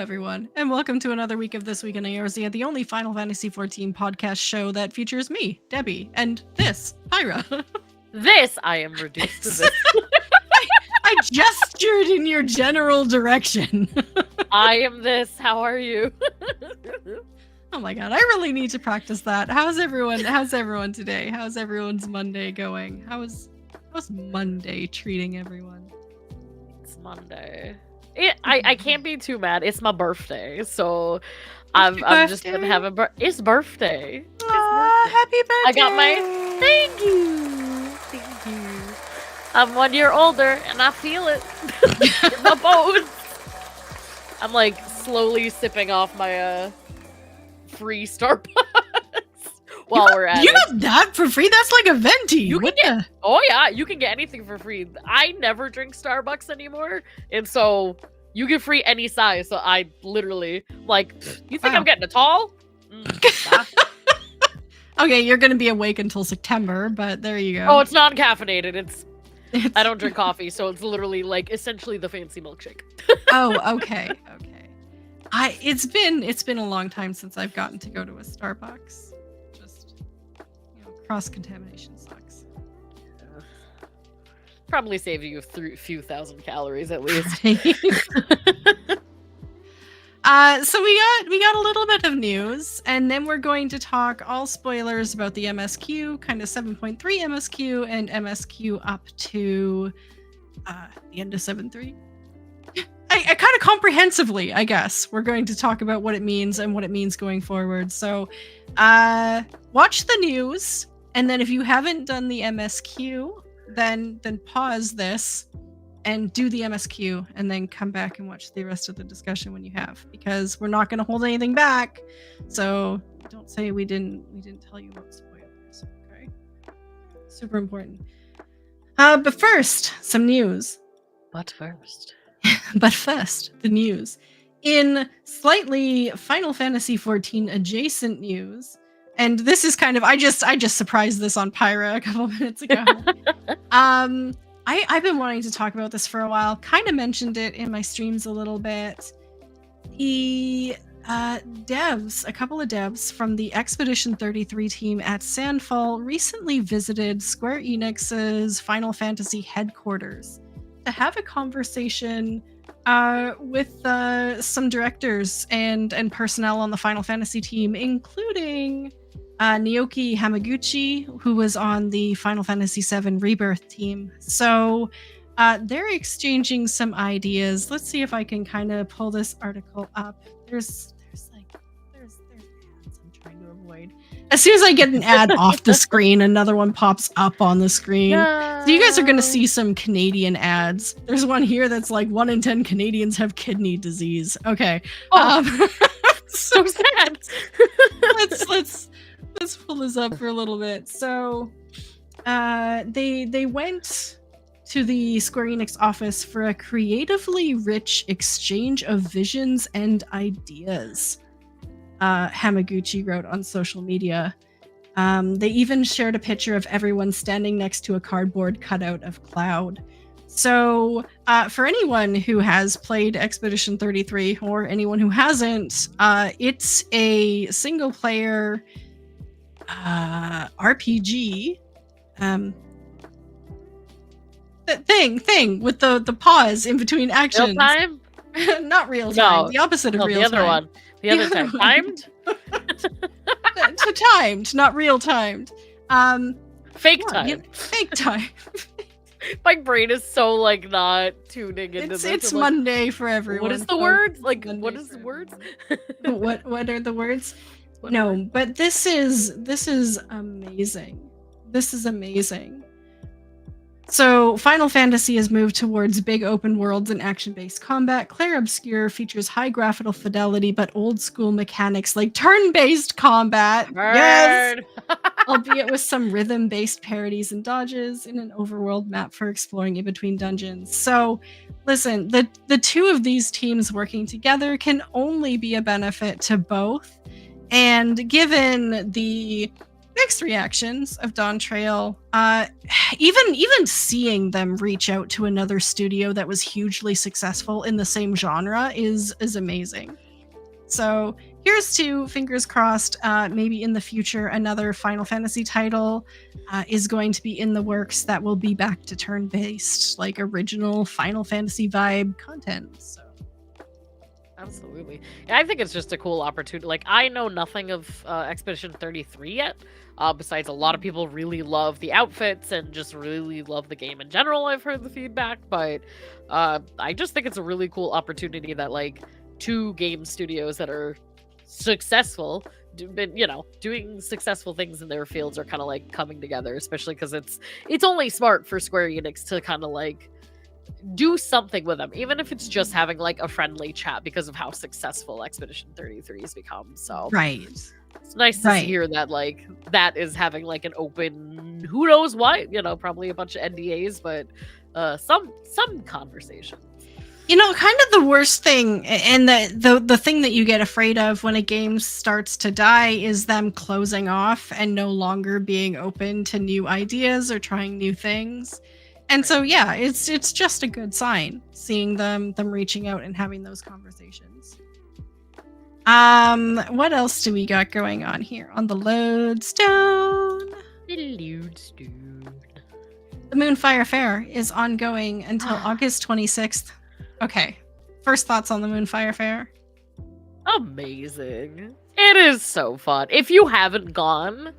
everyone, and welcome to another week of This Week in Eorzea, the only Final Fantasy XIV podcast show that features me, Debbie, and this, Pyra. This, I am reduced to this. I gestured in your general direction. I am this, how are you? Oh my god, I really need to practice that. How's everyone today? How's everyone's Monday going? How's Monday treating everyone? It's Monday. I can't be too mad. It's my birthday, so I'm just gonna have it's birthday. Aw, happy birthday! I got my thank you. I'm 1 year older, and I feel it in my bones. I'm like slowly sipping off my free Starbucks while we're at it. You got that for free? That's like a venti. Oh yeah, you can get anything for free. I never drink Starbucks anymore, and so you get free any size. So I literally you think I'm getting a tall? Nah. Okay, you're gonna be awake until September, but there you go. Oh, it's non-caffeinated. It's I don't drink coffee, so it's literally essentially the fancy milkshake. Oh, okay. It's been a long time since I've gotten to go to a Starbucks. Just cross-contamination sucks. Probably save you a few thousand calories at least. So we got a little bit of news, and then we're going to talk all spoilers about the MSQ, kind of 7.3 MSQ and MSQ up to the end of 7.3. I kind of comprehensively, I guess, we're going to talk about what it means and what it means going forward. So watch the news, and then if you haven't done the MSQ, then pause this and do the MSQ, and then come back and watch the rest of the discussion when you have, because we're not going to hold anything back. So don't say we didn't tell you about spoilers. Okay, super important. But first, some news. But first, the news. In slightly Final Fantasy XIV adjacent news, and this is kind of I just surprised this on Pyra a couple minutes ago. I've been wanting to talk about this for a while. Kind of mentioned it in my streams a little bit. The a couple of devs from the Expedition 33 team at Sandfall recently visited Square Enix's Final Fantasy headquarters to have a conversation with some directors and personnel on the Final Fantasy team, including Naoki Hamaguchi, who was on the Final Fantasy VII Rebirth team. So they're exchanging some ideas. Let's see if I can kind of pull this article up. There's ads I'm trying to avoid. As soon as I get an ad off the screen, another one pops up on the screen. No. So you guys are going to see some Canadian ads. There's one here that's like 1 in 10 Canadians have kidney disease. Okay. Oh, so sad. Let's pull this up for a little bit. So they went to the Square Enix office for a creatively rich exchange of visions and ideas. Hamaguchi wrote on social media. They even shared a picture of everyone standing next to a cardboard cutout of Cloud. So for anyone who has played Expedition 33 or anyone who hasn't, it's a single player RPG thing with the pause in between actions. Real time? Not real time. No, the opposite of real time. The other one. The other time. Timed? Timed, not real timed. Fake time. Fake time. My brain is so not tuning into this. It's Monday for everyone. What is the words? What is the words? What are the words? No, but this is amazing. This is amazing. So, Final Fantasy has moved towards big open worlds and action-based combat. Clair Obscure features high graphical fidelity, but old-school mechanics like turn-based combat. Burn. Yes! Albeit with some rhythm-based parodies and dodges in an overworld map for exploring in between dungeons. So, listen, the two of these teams working together can only be a benefit to both. And given the mixed reactions of Dawn Trail. Even seeing them reach out to another studio that was hugely successful in the same genre is amazing. So here's to, fingers crossed, maybe in the future another Final Fantasy title is going to be in the works that will be back to turn-based, like original Final Fantasy vibe content. So. Absolutely. Yeah, I think it's just a cool opportunity. Like, I know nothing of Expedition 33 yet, besides a lot of people really love the outfits and just really love the game in general. I've heard the feedback, but I just think it's a really cool opportunity that, like, 2 game studios that are successful, doing successful things in their fields are kind of, like, coming together, especially because it's only smart for Square Enix to kind of, like, do something with them, even if it's just having like a friendly chat because of how successful Expedition 33 has become. So right, it's nice to hear that like that is having like an open, who knows what, probably a bunch of NDAs, but some conversation. Kind of the worst thing, and the thing that you get afraid of when a game starts to die is them closing off and no longer being open to new ideas or trying new things. And so, yeah, it's just a good sign seeing them reaching out and having those conversations. What else do we got going on here on the Lodestone? The Lodestone. The Moonfire Fair is ongoing until August 26th. Okay, first thoughts on the Moonfire Fair? Amazing. It is so fun. If you haven't gone,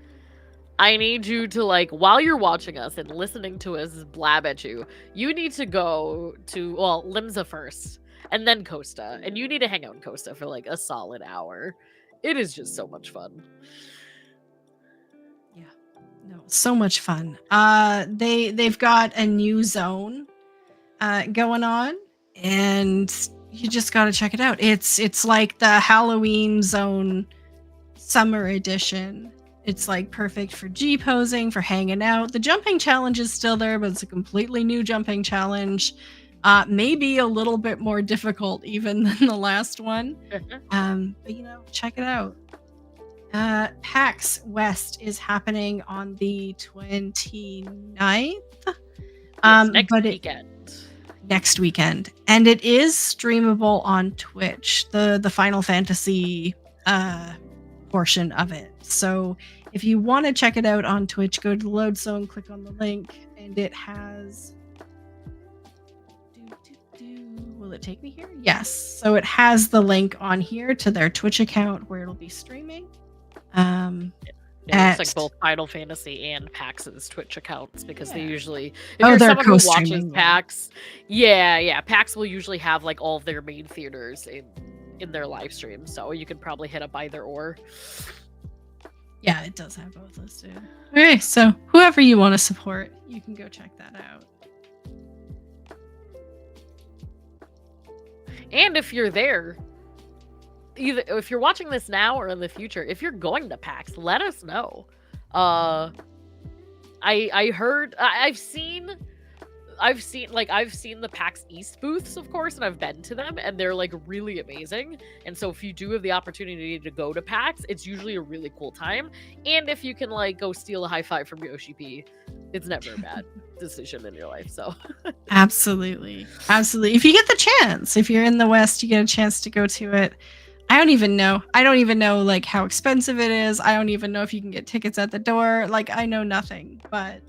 I need you to, like, while you're watching us and listening to us blab at you, you need to go to, well, Limsa first, and then Costa. And you need to hang out in Costa for, like, a solid hour. It is just so much fun. Yeah. No, so much fun. They've got a new zone going on, and you just got to check it out. It's like the Halloween zone summer edition. It's like perfect for G-posing, for hanging out. The jumping challenge is still there, but it's a completely new jumping challenge. Maybe a little bit more difficult even than the last one. But check it out. PAX West is happening on the 29th. Next weekend. And it is streamable on Twitch, the Final Fantasy portion of it. So if you want to check it out on Twitch, go to the Lodestone, click on the link, and it has... Will it take me here? Yes. So it has the link on here to their Twitch account where it'll be streaming. It's like both Final Fantasy and PAX's Twitch accounts, because they usually, if you're someone who watches PAX, PAX will usually have like all of their main theaters in their live stream, so you could probably hit up either or. Yeah, it does have both listed. Okay, so whoever you want to support, you can go check that out. And if you're there, either if you're watching this now or in the future, if you're going to PAX, let us know. I've seen the PAX East booths, of course, and I've been to them, and they're like really amazing. And so if you do have the opportunity to go to PAX, it's usually a really cool time. And if you can like go steal a high five from Yoshi P, it's never a bad decision in your life. So absolutely. If you get the chance, if you're in the West, you get a chance to go to it. I don't even know like how expensive it is. I don't even know if you can get tickets at the door. Like, I know nothing, but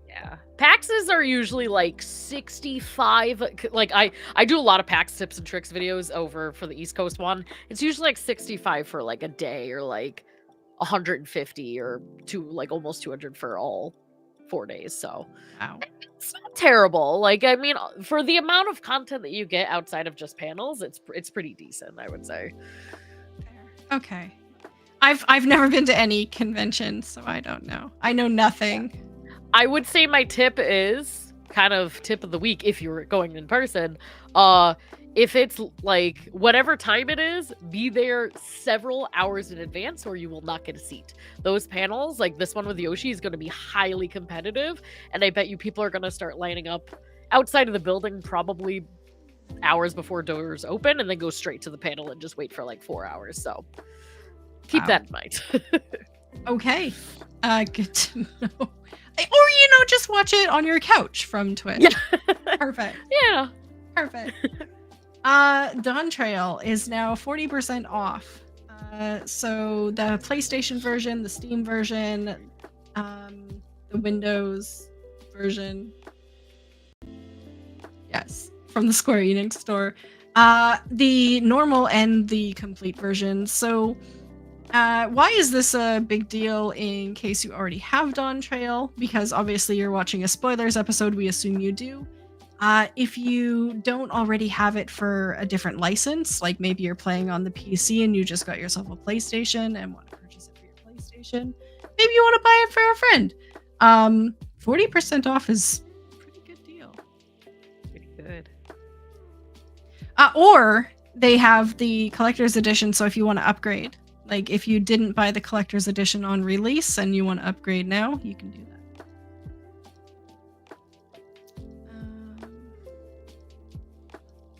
yeah. PAXs are usually like 65. Like I do a lot of PAX tips and tricks videos over for the East Coast one. It's usually like 65 for like a day, or like 150 or almost 200 for all 4 days. So wow. It's not terrible. Like, I mean, for the amount of content that you get outside of just panels, it's pretty decent, I would say. Okay. I've never been to any convention, so I don't know. I know nothing. I would say my tip is kind of tip of the week if you're going in person. If it's like whatever time it is, be there several hours in advance or you will not get a seat. Those panels, like this one with Yoshi, is going to be highly competitive, and I bet you people are going to start lining up outside of the building probably hours before doors open, and then go straight to the panel and just wait for like 4 hours. So keep that in mind. Okay. Good to know. Or, just watch it on your couch from Twitch. Yeah. Perfect. Yeah. Perfect. Dawn Trail is now 40% off. So the PlayStation version, the Steam version, the Windows version. Yes, from the Square Enix store. The normal and the complete version. So why is this a big deal in case you already have Dawn Trail? Because obviously you're watching a spoilers episode, we assume you do. If you don't already have it for a different license, like maybe you're playing on the PC and you just got yourself a PlayStation and want to purchase it for your PlayStation, maybe you want to buy it for a friend. 40% off is a pretty good deal. Pretty good. Or they have the collector's edition, so if you want to upgrade, like if you didn't buy the collector's edition on release and you want to upgrade now, you can do that.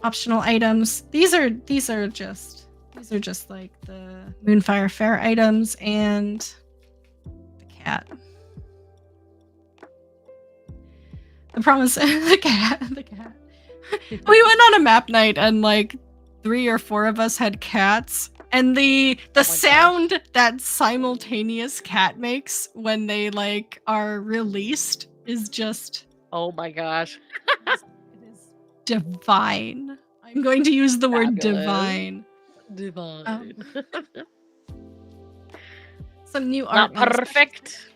Optional items. These are just like the Moonfire Fair items and the cat. The promise, the cat. We went on a map night and like 3 or 4 of us had cats, and the sound that simultaneous cat makes when they like are released is just, oh my gosh. it is divine. I'm going to use the word divine. Divine. Some new art. Not perfect.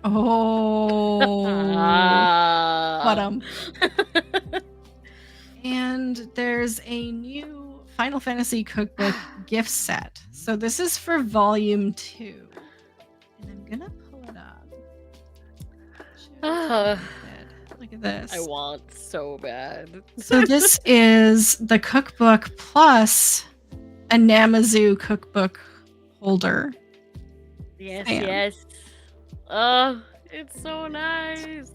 Oh. And there's a new Final Fantasy cookbook gift set. So this is for volume 2. And I'm gonna pull it up. Look at this. I want so bad. So this is the cookbook plus a Namazu cookbook holder. Yes, Damn. yes. Oh, it's so nice.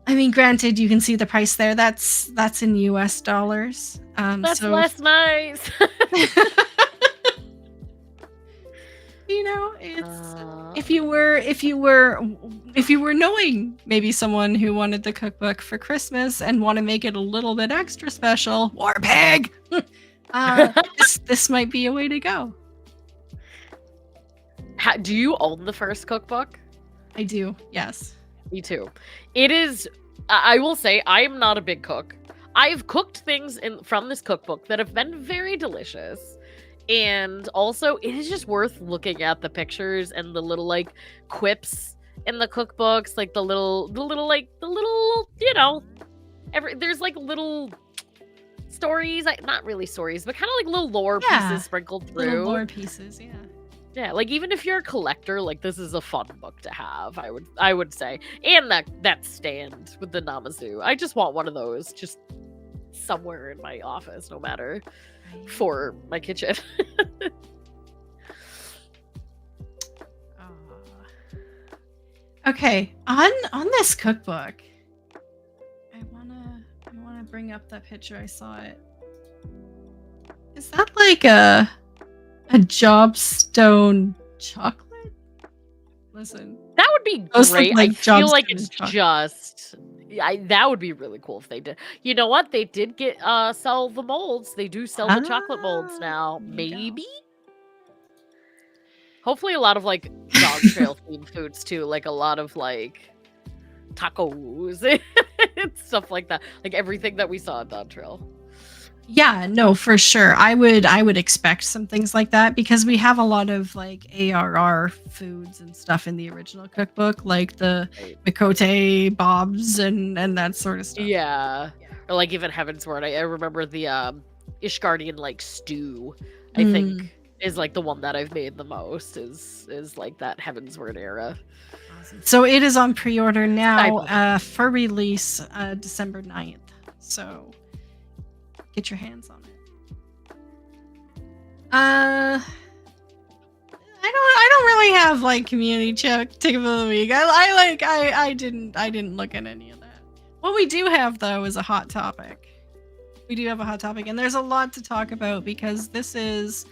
I mean, granted, you can see the price there. That's in US dollars. That's less nice. It's if you were knowing maybe someone who wanted the cookbook for Christmas and want to make it a little bit extra special, Warpig, this might be a way to go. Do you own the first cookbook? I do, yes. Me too. It is, I will say, I am not a big cook. I've cooked things from this cookbook that have been very delicious. And also, it is just worth looking at the pictures and the little, like, quips in the cookbooks. Like, the little, there's, like, little stories. Not really stories, but kind of, like, little lore pieces sprinkled through. Little lore pieces, yeah. Yeah, like even if you're a collector, like this is a fun book to have, I would say. And that stand with the Namazu. I just want one of those just somewhere in my office, no matter for my kitchen. Okay, on this cookbook, I wanna bring up that picture. I saw it. Is that like a Jobstone chocolate? Listen, that would be great. I feel like it's just that would be really cool if they did. You know what? They did get sell the molds. They do sell the chocolate molds now. Maybe. Hopefully, a lot of like Dog Trail themed foods too, like a lot of like tacos and stuff like that. Like everything that we saw at Dog Trail. Yeah, no, for sure. I would expect some things like that because we have a lot of like ARR foods and stuff in the original cookbook, like the Mikote bobs and that sort of stuff. Yeah. Or like even Heaven's Word. I remember the Ishgardian like stew, I think is like the one that I've made the most is like that Heaven's Word era. Awesome. So it is on pre-order now for release December 9th. So get your hands on it. I don't really have like community tip of the week. I didn't look at any of that. What we do have though is a hot topic. We do have a hot topic, and there's a lot to talk about because this is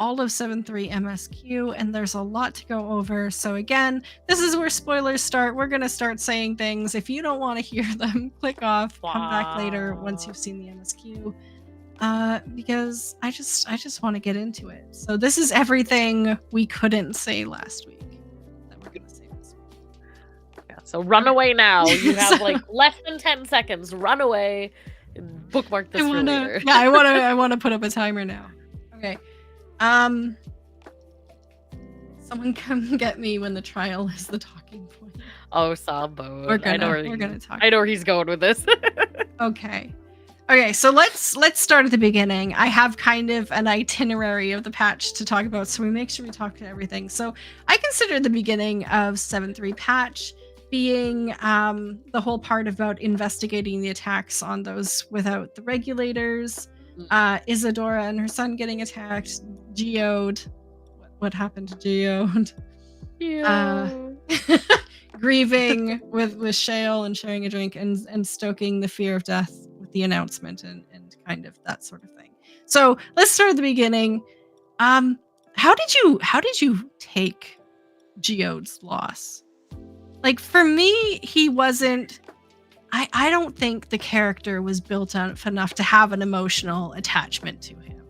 all of 7.3 MSQ, and there's a lot to go over. So again, this is where spoilers start. We're going to start saying things. If you don't want to hear them, click off, come back later once you've seen the MSQ. Because I just want to get into it. So this is everything we couldn't say last week that we're going to say this week. Yeah, so run away now. You have like less than 10 seconds. Run away. Bookmark this for later. Yeah, I want to put up a timer now. Okay. Someone come get me when the trial is the talking point. Oh, Sambo. We're gonna talk. I know where he's going with this. Okay. Okay, so let's start at the beginning. I have kind of an itinerary of the patch to talk about, so we make sure we talk to everything. So I consider the beginning of 7.3 patch being the whole part about investigating the attacks on those without the regulators, Isadora and her son getting attacked, Geode. What happened to Geode? Grieving with Shale and sharing a drink and stoking the fear of death with the announcement and kind of that sort of thing. So let's start at the beginning. How did you take Geode's loss? Like, for me, he wasn't... I don't think the character was built up enough to have an emotional attachment to him.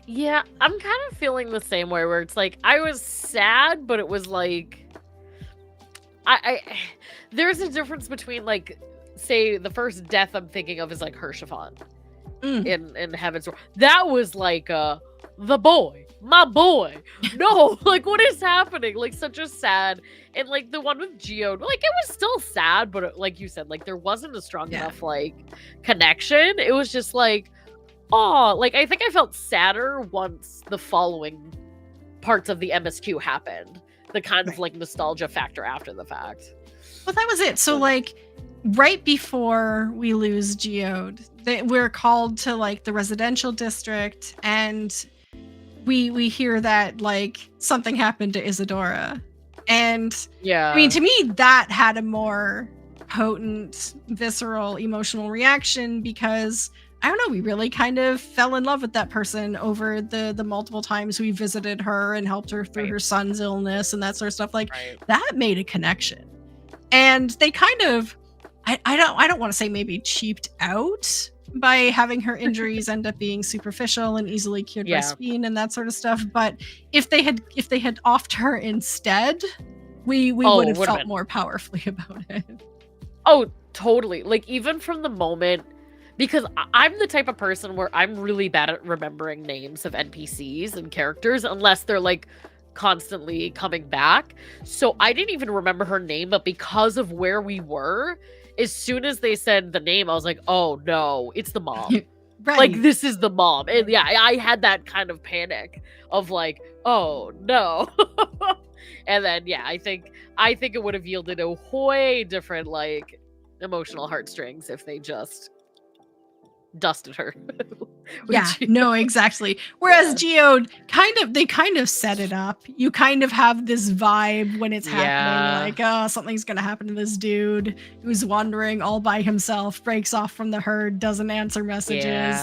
Yeah, I'm kind of feeling the same way, where it's like, I was sad, but it was like... There's a difference between, like, say, the first death I'm thinking of is, like, Hershafon in Heaven's Door. That was like, the boy. My boy. No, like, what is happening? Like, such a sad... And, like, the one with Geode, like, it was still sad, but, like you said, like, there wasn't a strong enough, like, connection. It was just, like, oh, like, I think I felt sadder once the following parts of the MSQ happened. The kind of, like, nostalgia factor after the fact. Well, that was it. So, like, right before we lose Geode, we're called to, like, the residential district, and we hear that, like, something happened to Isadora. And yeah, I mean, to me, that had a more potent, visceral, emotional reaction because, I don't know, we really kind of fell in love with that person over the multiple times we visited her and helped her through her son's illness and that sort of stuff. Like, that made a connection. And they kind of, I don't want to say maybe cheaped out by having her injuries end up being superficial and easily cured by spleen and that sort of stuff. But if they had offed her instead, we would have felt more powerfully about it. Oh, totally. Like, even from the moment, because I'm the type of person where I'm really bad at remembering names of NPCs and characters unless they're, like, constantly coming back. So I didn't even remember her name, but because of where we were, as soon as they said the name, I was like, oh no, it's the mom. Right. Like, this is the mom. And yeah, I had that kind of panic of like, oh no. And then, yeah, I think it would have yielded a way different, like, emotional heartstrings if they just dusted her. Yeah, no, exactly. Whereas Geode, they kind of set it up. You kind of have this vibe when it's happening, like, oh, something's gonna happen to this dude who's wandering all by himself, breaks off from the herd, doesn't answer messages,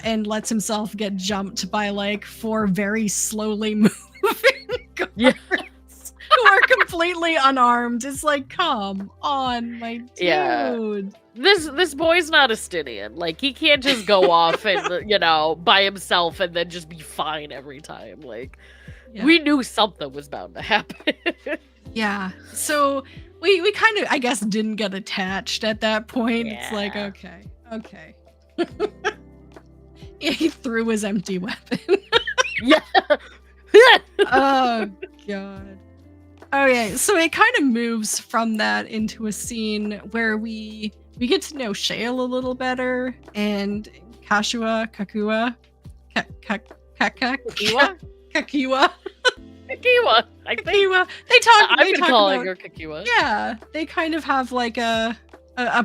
and lets himself get jumped by, like, 4 very slowly moving guards who are completely unarmed. It's like, come on, my dude. Yeah. This boy's not Estinian. Like, he can't just go off and, you know, by himself and then just be fine every time. Like, we knew something was bound to happen. Yeah. So we kind of, I guess, didn't get attached at that point. Yeah. It's like, okay. He threw his empty weapon. Yeah. Oh, God. Okay, so it kind of moves from that into a scene where we get to know Shale a little better, and Kakiwa. I think. I'm calling her Kakiwa. Yeah, they kind of have like a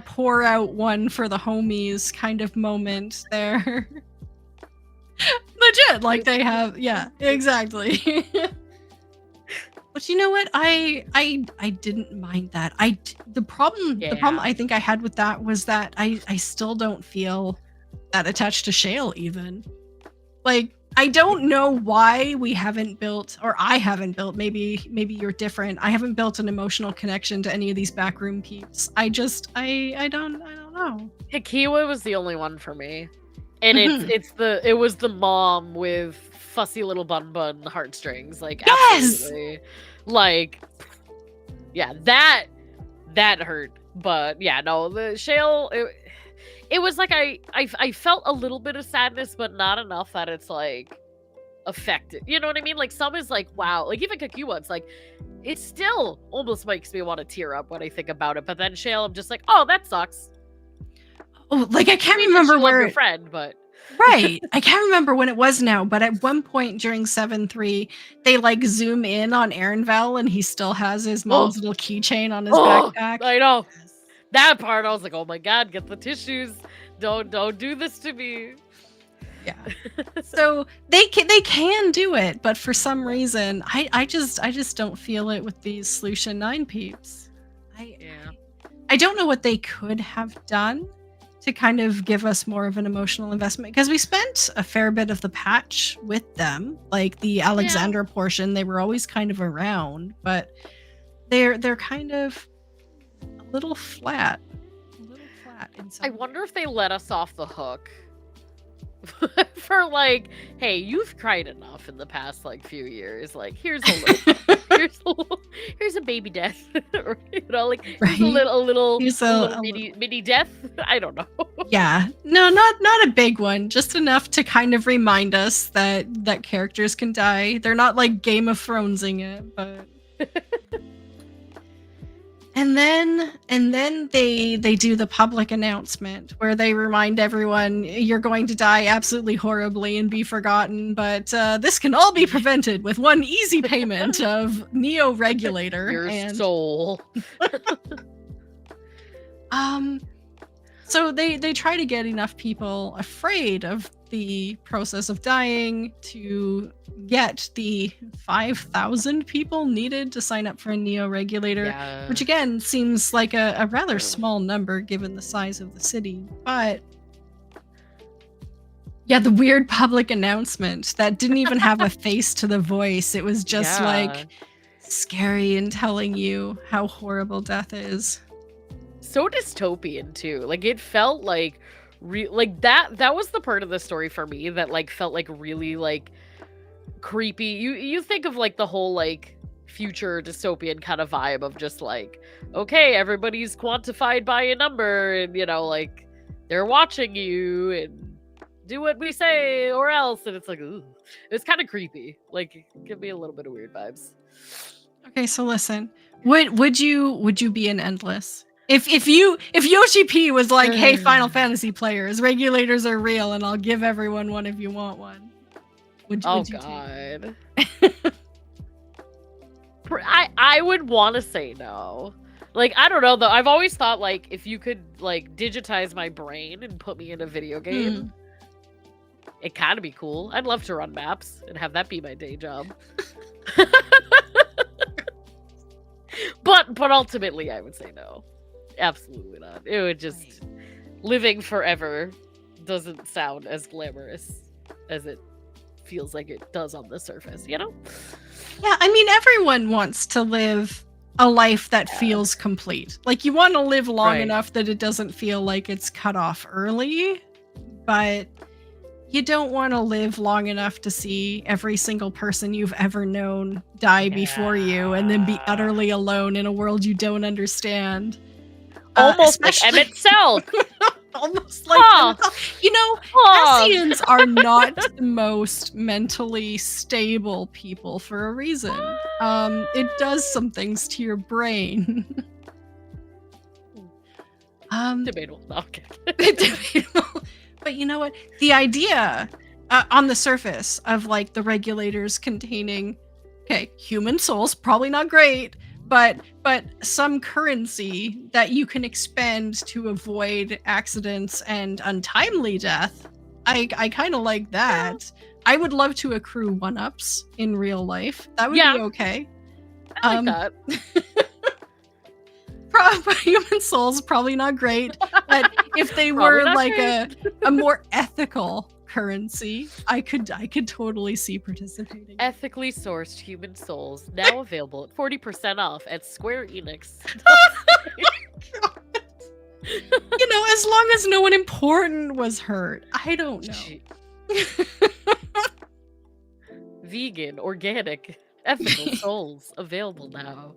pour out one for the homies kind of moment there. Legit, like they have, yeah, exactly. But you know what? I didn't mind that. The problem I think I had with that was that I still don't feel that attached to Shale even. Like, I don't know why we haven't built, or I haven't built, maybe you're different. I haven't built an emotional connection to any of these backroom peeps. I don't know. Hikiwa was the only one for me. And Mhm. it was the mom with fussy little bun heartstrings. Like, Yes! absolutely. Like, yeah, that hurt. But yeah, no, the Shale, it was like I felt a little bit of sadness, but not enough that it's like affected. You know what I mean? Like, some is like, wow. Like, even Kakiwa, it's like, it still almost makes me want to tear up when I think about it. But then Shale, I'm just like, oh, that sucks. Oh, like, I can't mean, remember you love where your friend, but right. I can't remember when it was now, but at one point during 7-3, they like zoom in on Aaronvel and he still has his mom's little keychain on his backpack. I know. That part, I was like, oh my god, get the tissues. Don't do this to me. Yeah. So they can do it, but for some reason, I just don't feel it with these Solution 9 peeps. I don't know what they could have done to kind of give us more of an emotional investment, because we spent a fair bit of the patch with them, like the Alexandra portion. They were always kind of around, but they're kind of a little flat in some I wonder if they let us off the hook for like, hey, you've cried enough in the past like few years. Like, here's a baby death, or, you know, like, here's a little mini death. I don't know. Yeah, no, not a big one. Just enough to kind of remind us that characters can die. They're not like Game of Thronesing it, but. And then they do the public announcement where they remind everyone, you're going to die absolutely horribly and be forgotten, but this can all be prevented with one easy payment of Neo Regulator. Your soul. So they try to get enough people afraid of the process of dying to get the 5,000 people needed to sign up for a Neo Regulator, which again seems like a rather small number given the size of the city. But yeah, the weird public announcement that didn't even have a face to the voice. It was just like scary and telling you how horrible death is. So dystopian too. Like, it felt like like that was the part of the story for me that like felt like really like creepy. You think of like the whole like future dystopian kind of vibe of just like, okay, everybody's quantified by a number, and you know, like, they're watching you and do what we say or else, and it's like, ooh. It's kind of creepy. Like, give me a little bit of weird vibes. Okay, so listen, would you be an Endless? If Yoshi P was like, hey, Final Fantasy players, regulators are real, and I'll give everyone one if you want one. Would you God. I would want to say no. Like, I don't know though. I've always thought like, if you could like digitize my brain and put me in a video game, it kind of be cool. I'd love to run maps and have that be my day job. But ultimately, I would say no. Absolutely not. It would just living forever doesn't sound as glamorous as it feels like it does on the surface, you know? Yeah, I mean, everyone wants to live a life that feels complete. Like, you want to live long enough that it doesn't feel like it's cut off early, but you don't want to live long enough to see every single person you've ever known die before you and then be utterly alone in a world you don't understand. Almost like Emmett Cell. Almost like Emmett Cell. You know, Hessians are not the most mentally stable people for a reason. It does some things to your brain. Debatable. No, okay. Debatable. But you know what? The idea on the surface of like the regulators containing, okay, human souls, probably not great, but some currency that you can expend to avoid accidents and untimely death. I kind of like that. I would love to accrue 1-ups in real life. That would be okay. I like that. Human souls, probably not great. But if they were like a more ethical cryptocurrency, I could totally see participating. Ethically sourced human souls, now available at 40% off at Square Enix. You know, as long as no one important was hurt. I don't know. Vegan, organic, ethical souls available now.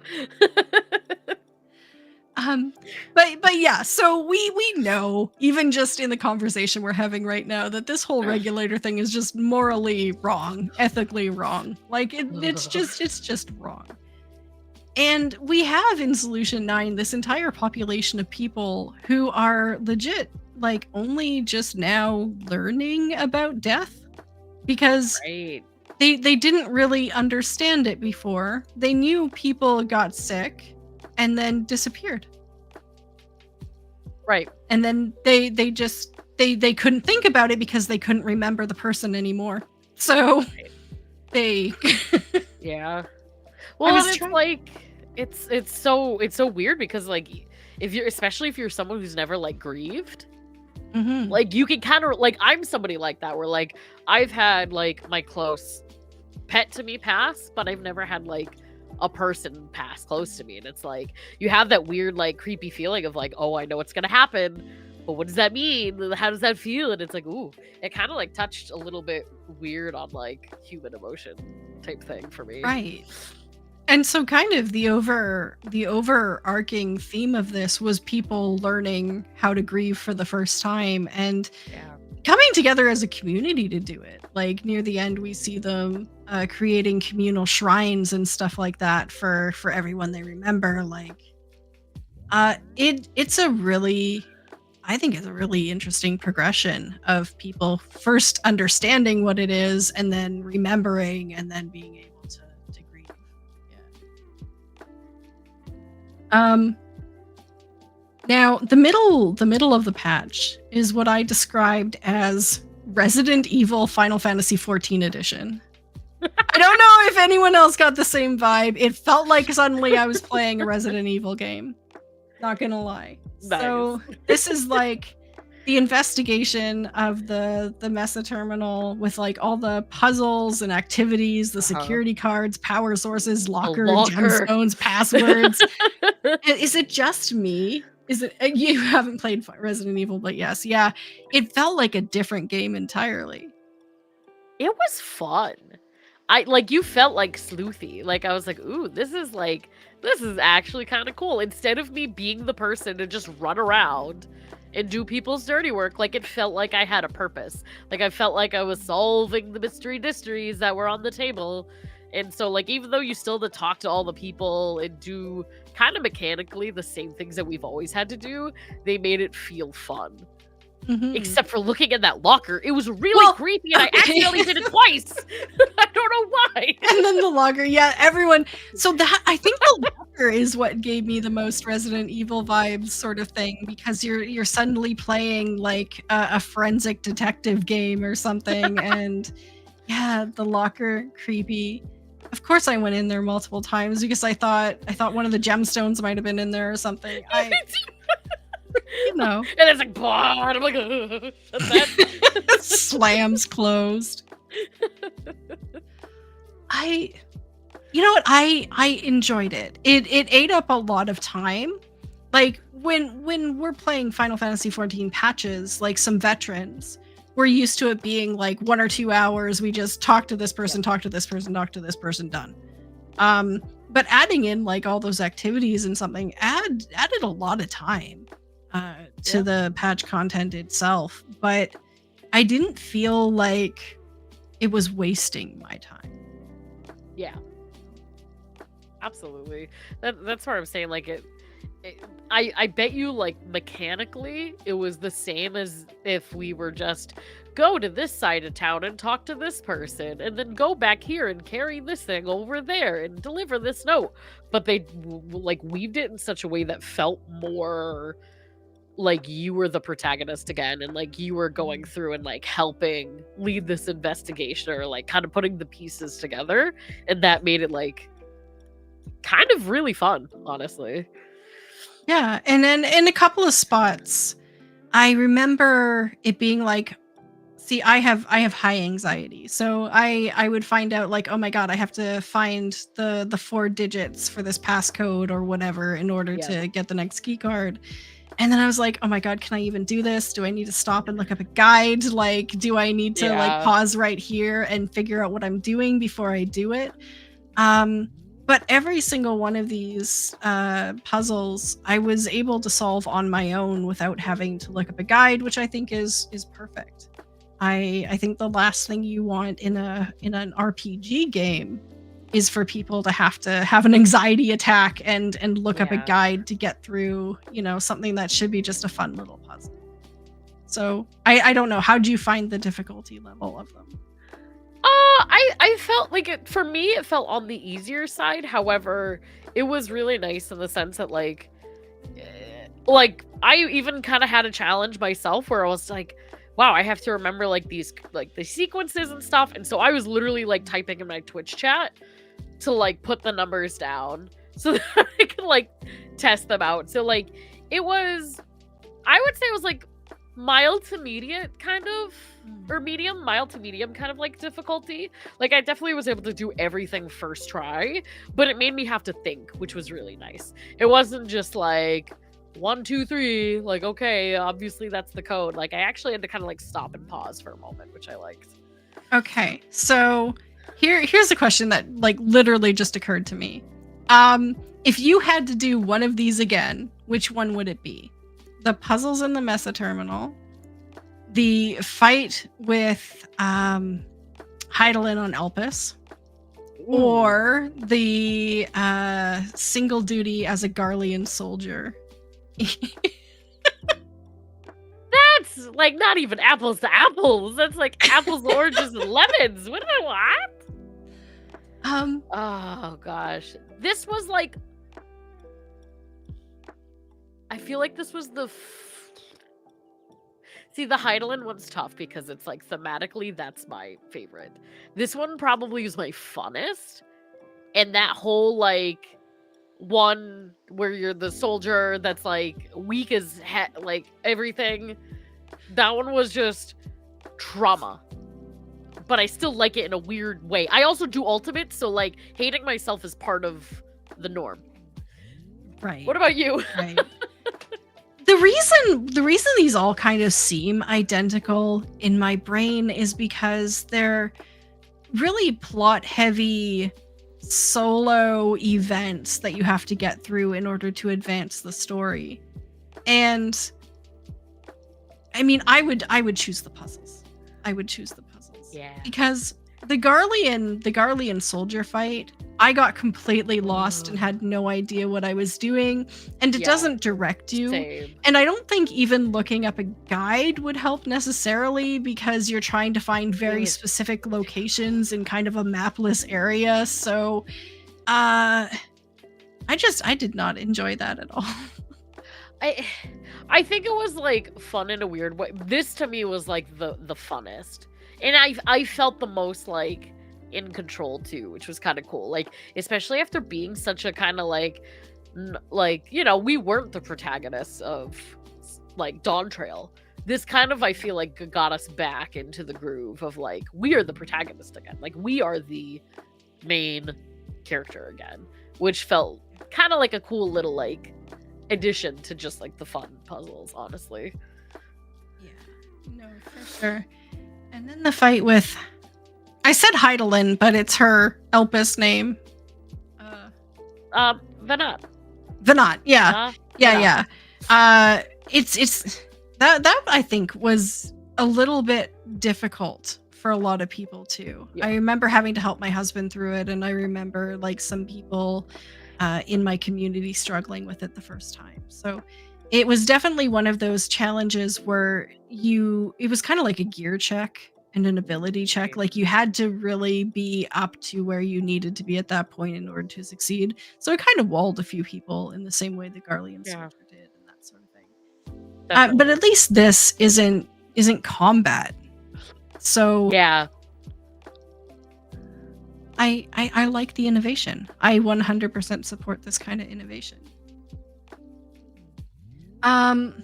But yeah, so we know, even just in the conversation we're having right now, that this whole regulator thing is just morally wrong, ethically wrong. Like it's just wrong. And we have in Solution 9 this entire population of people who are legit, like, only just now learning about death, because Right. they didn't really understand it before. They knew people got sick and then disappeared. Right. And then they couldn't think about it because they couldn't remember the person anymore. So they Yeah. Well, was and it's like it's so weird because, like, if you're, especially if you're someone who's never, like, grieved, Mhm. like, you can kind of, like, I'm somebody like that where, like, I've had, like, my close pet to me pass, but I've never had, like, a person pass close to me, and it's like you have that weird, like, creepy feeling of, like, oh, I know what's gonna happen, but what does that mean? How does that feel? And it's like, ooh, it kind of, like, touched a little bit weird on, like, human emotion type thing for me. Right. And so kind of the overarching theme of this was people learning how to grieve for the first time and Yeah. coming together as a community to do it. Like near the end, we see them creating communal shrines and stuff like that for everyone they remember. Like, it's a really, I think it's a really interesting progression of people first understanding what it is and then remembering and then being able to grieve. Yeah. Now the middle of the patch is what I described as Resident Evil Final Fantasy XIV edition. I don't know if anyone else got the same vibe. It felt like suddenly I was playing a Resident Evil game. Not gonna lie. Nice. So this is like the investigation of the Mesa terminal with like all the puzzles and activities, the security cards, power sources, locker, gemstones, passwords. Is it just me? Is it you haven't played Resident Evil, but yes, yeah. It felt like a different game entirely. It was fun. You felt like sleuthy. Like, I was like, ooh, this is actually kind of cool. Instead of me being the person to just run around and do people's dirty work, like, it felt like I had a purpose. Like, I felt like I was solving the mysteries that were on the table. And so, like, even though you still had to talk to all the people and do kind of mechanically the same things that we've always had to do, they made it feel fun. Mhm. Except for looking in that locker. It was really creepy, and I accidentally did it twice. I don't know why. And then the logger, yeah, everyone. So that, I think the logger is what gave me the most Resident Evil vibes, sort of thing, because you're suddenly playing like a forensic detective game or something, and yeah, the locker, creepy. Of course, I went in there multiple times because I thought one of the gemstones might have been in there or something. You know, and it's like, bah, and I'm like, that. Slams closed. You know what? I enjoyed it. It ate up a lot of time. Like when we're playing Final Fantasy XIV patches, like some veterans, we're used to it being like 1 or 2 hours. We just talk to this person, talk to this person, talk to this person, done. But adding in like all those activities and something added a lot of time to the patch content itself. But I didn't feel like it was wasting my time. Yeah. Absolutely. That's what I'm saying. Like I bet you, like, mechanically it was the same as if we were just go to this side of town and talk to this person and then go back here and carry this thing over there and deliver this note. But they like weaved it in such a way that felt more like you were the protagonist again, and like you were going through and like helping lead this investigation, or like kind of putting the pieces together, and that made it like kind of really fun, honestly. Yeah, and then in a couple of spots, I remember it being like See, I have high anxiety. So I would find out like, oh my god, I have to find the 4 digits for this passcode or whatever in order Yeah. to get the next key card. And then I was like, oh my god, can I even do this? Do I need to stop and look up a guide? Like, do I need to like Yeah. pause right here and figure out what I'm doing before I do it? But every single one of these puzzles I was able to solve on my own without having to look up a guide, which I think is perfect. I think the last thing you want in an RPG game is for people to have an anxiety attack and look up a Yeah. guide to get through, something that should be just a fun little puzzle. So I don't know. How do you find the difficulty level of them? I felt like for me it felt on the easier side. However, it was really nice in the sense that like I even kind of had a challenge myself where I was like, wow, I have to remember like these like the sequences and stuff. And so I was literally like typing in my Twitch chat to like put the numbers down so that I could like test them out. So like I would say it was like mild to medium kind of, or mild to medium kind of like difficulty. Like I definitely was able to do everything first try, but it made me have to think, which was really nice. It wasn't just like 1, 2, 3, like, okay, obviously that's the code. Like I actually had to kind of like stop and pause for a moment, which I liked. Okay, so here's a question that like literally just occurred to me. If you had to do one of these again, which one would it be? The puzzles in the Mesa terminal, the fight with Heidelin on Elpis, or the single duty as a Garlean soldier. That's like not even apples to apples. That's like apples, oranges, and lemons. What did I want? Oh gosh, this was like. I feel like this was See, the Heidelin one's tough because it's like thematically that's my favorite. This one probably is my funnest, and that whole like one where you're the soldier that's like weak as like everything. That one was just trauma. But I still like it in a weird way. I also do ultimate, so like hating myself is part of the norm. Right. What about you? Right. The reason these all kind of seem identical in my brain is because they're really plot heavy solo events that you have to get through in order to advance the story. And I mean, I would choose the puzzles. Yeah. Because the Garlean soldier fight, I got completely lost and had no idea what I was doing, and it doesn't direct you. Same. And I don't think even looking up a guide would help necessarily because you're trying to find very specific locations in kind of a mapless area. So I did not enjoy that at all. I think it was like fun in a weird way. This to me was like the funnest. And I felt the most like in control too, which was kind of cool. Like especially after being such a kind of like we weren't the protagonists of like Dawn Trail. This kind of I feel like got us back into the groove of like we are the protagonist again. Like we are the main character again, which felt kind of like a cool little like addition to just like the fun puzzles, honestly. Yeah. No, for sure. And then the fight with, I said Heidelin, but it's her Elpis name. Venat. Venat, yeah. Yeah. It's that I think was a little bit difficult for a lot of people too. Yeah. I remember having to help my husband through it, and I remember like some people in my community struggling with it the first time. So it was definitely one of those challenges where it was kind of like a gear check and an ability check. Like you had to really be up to where you needed to be at that point in order to succeed. So it kind of walled a few people in the same way the Garlean soldier did and that sort of thing. But at least this isn't combat. So yeah. I like the innovation. I 100% support this kind of innovation. Then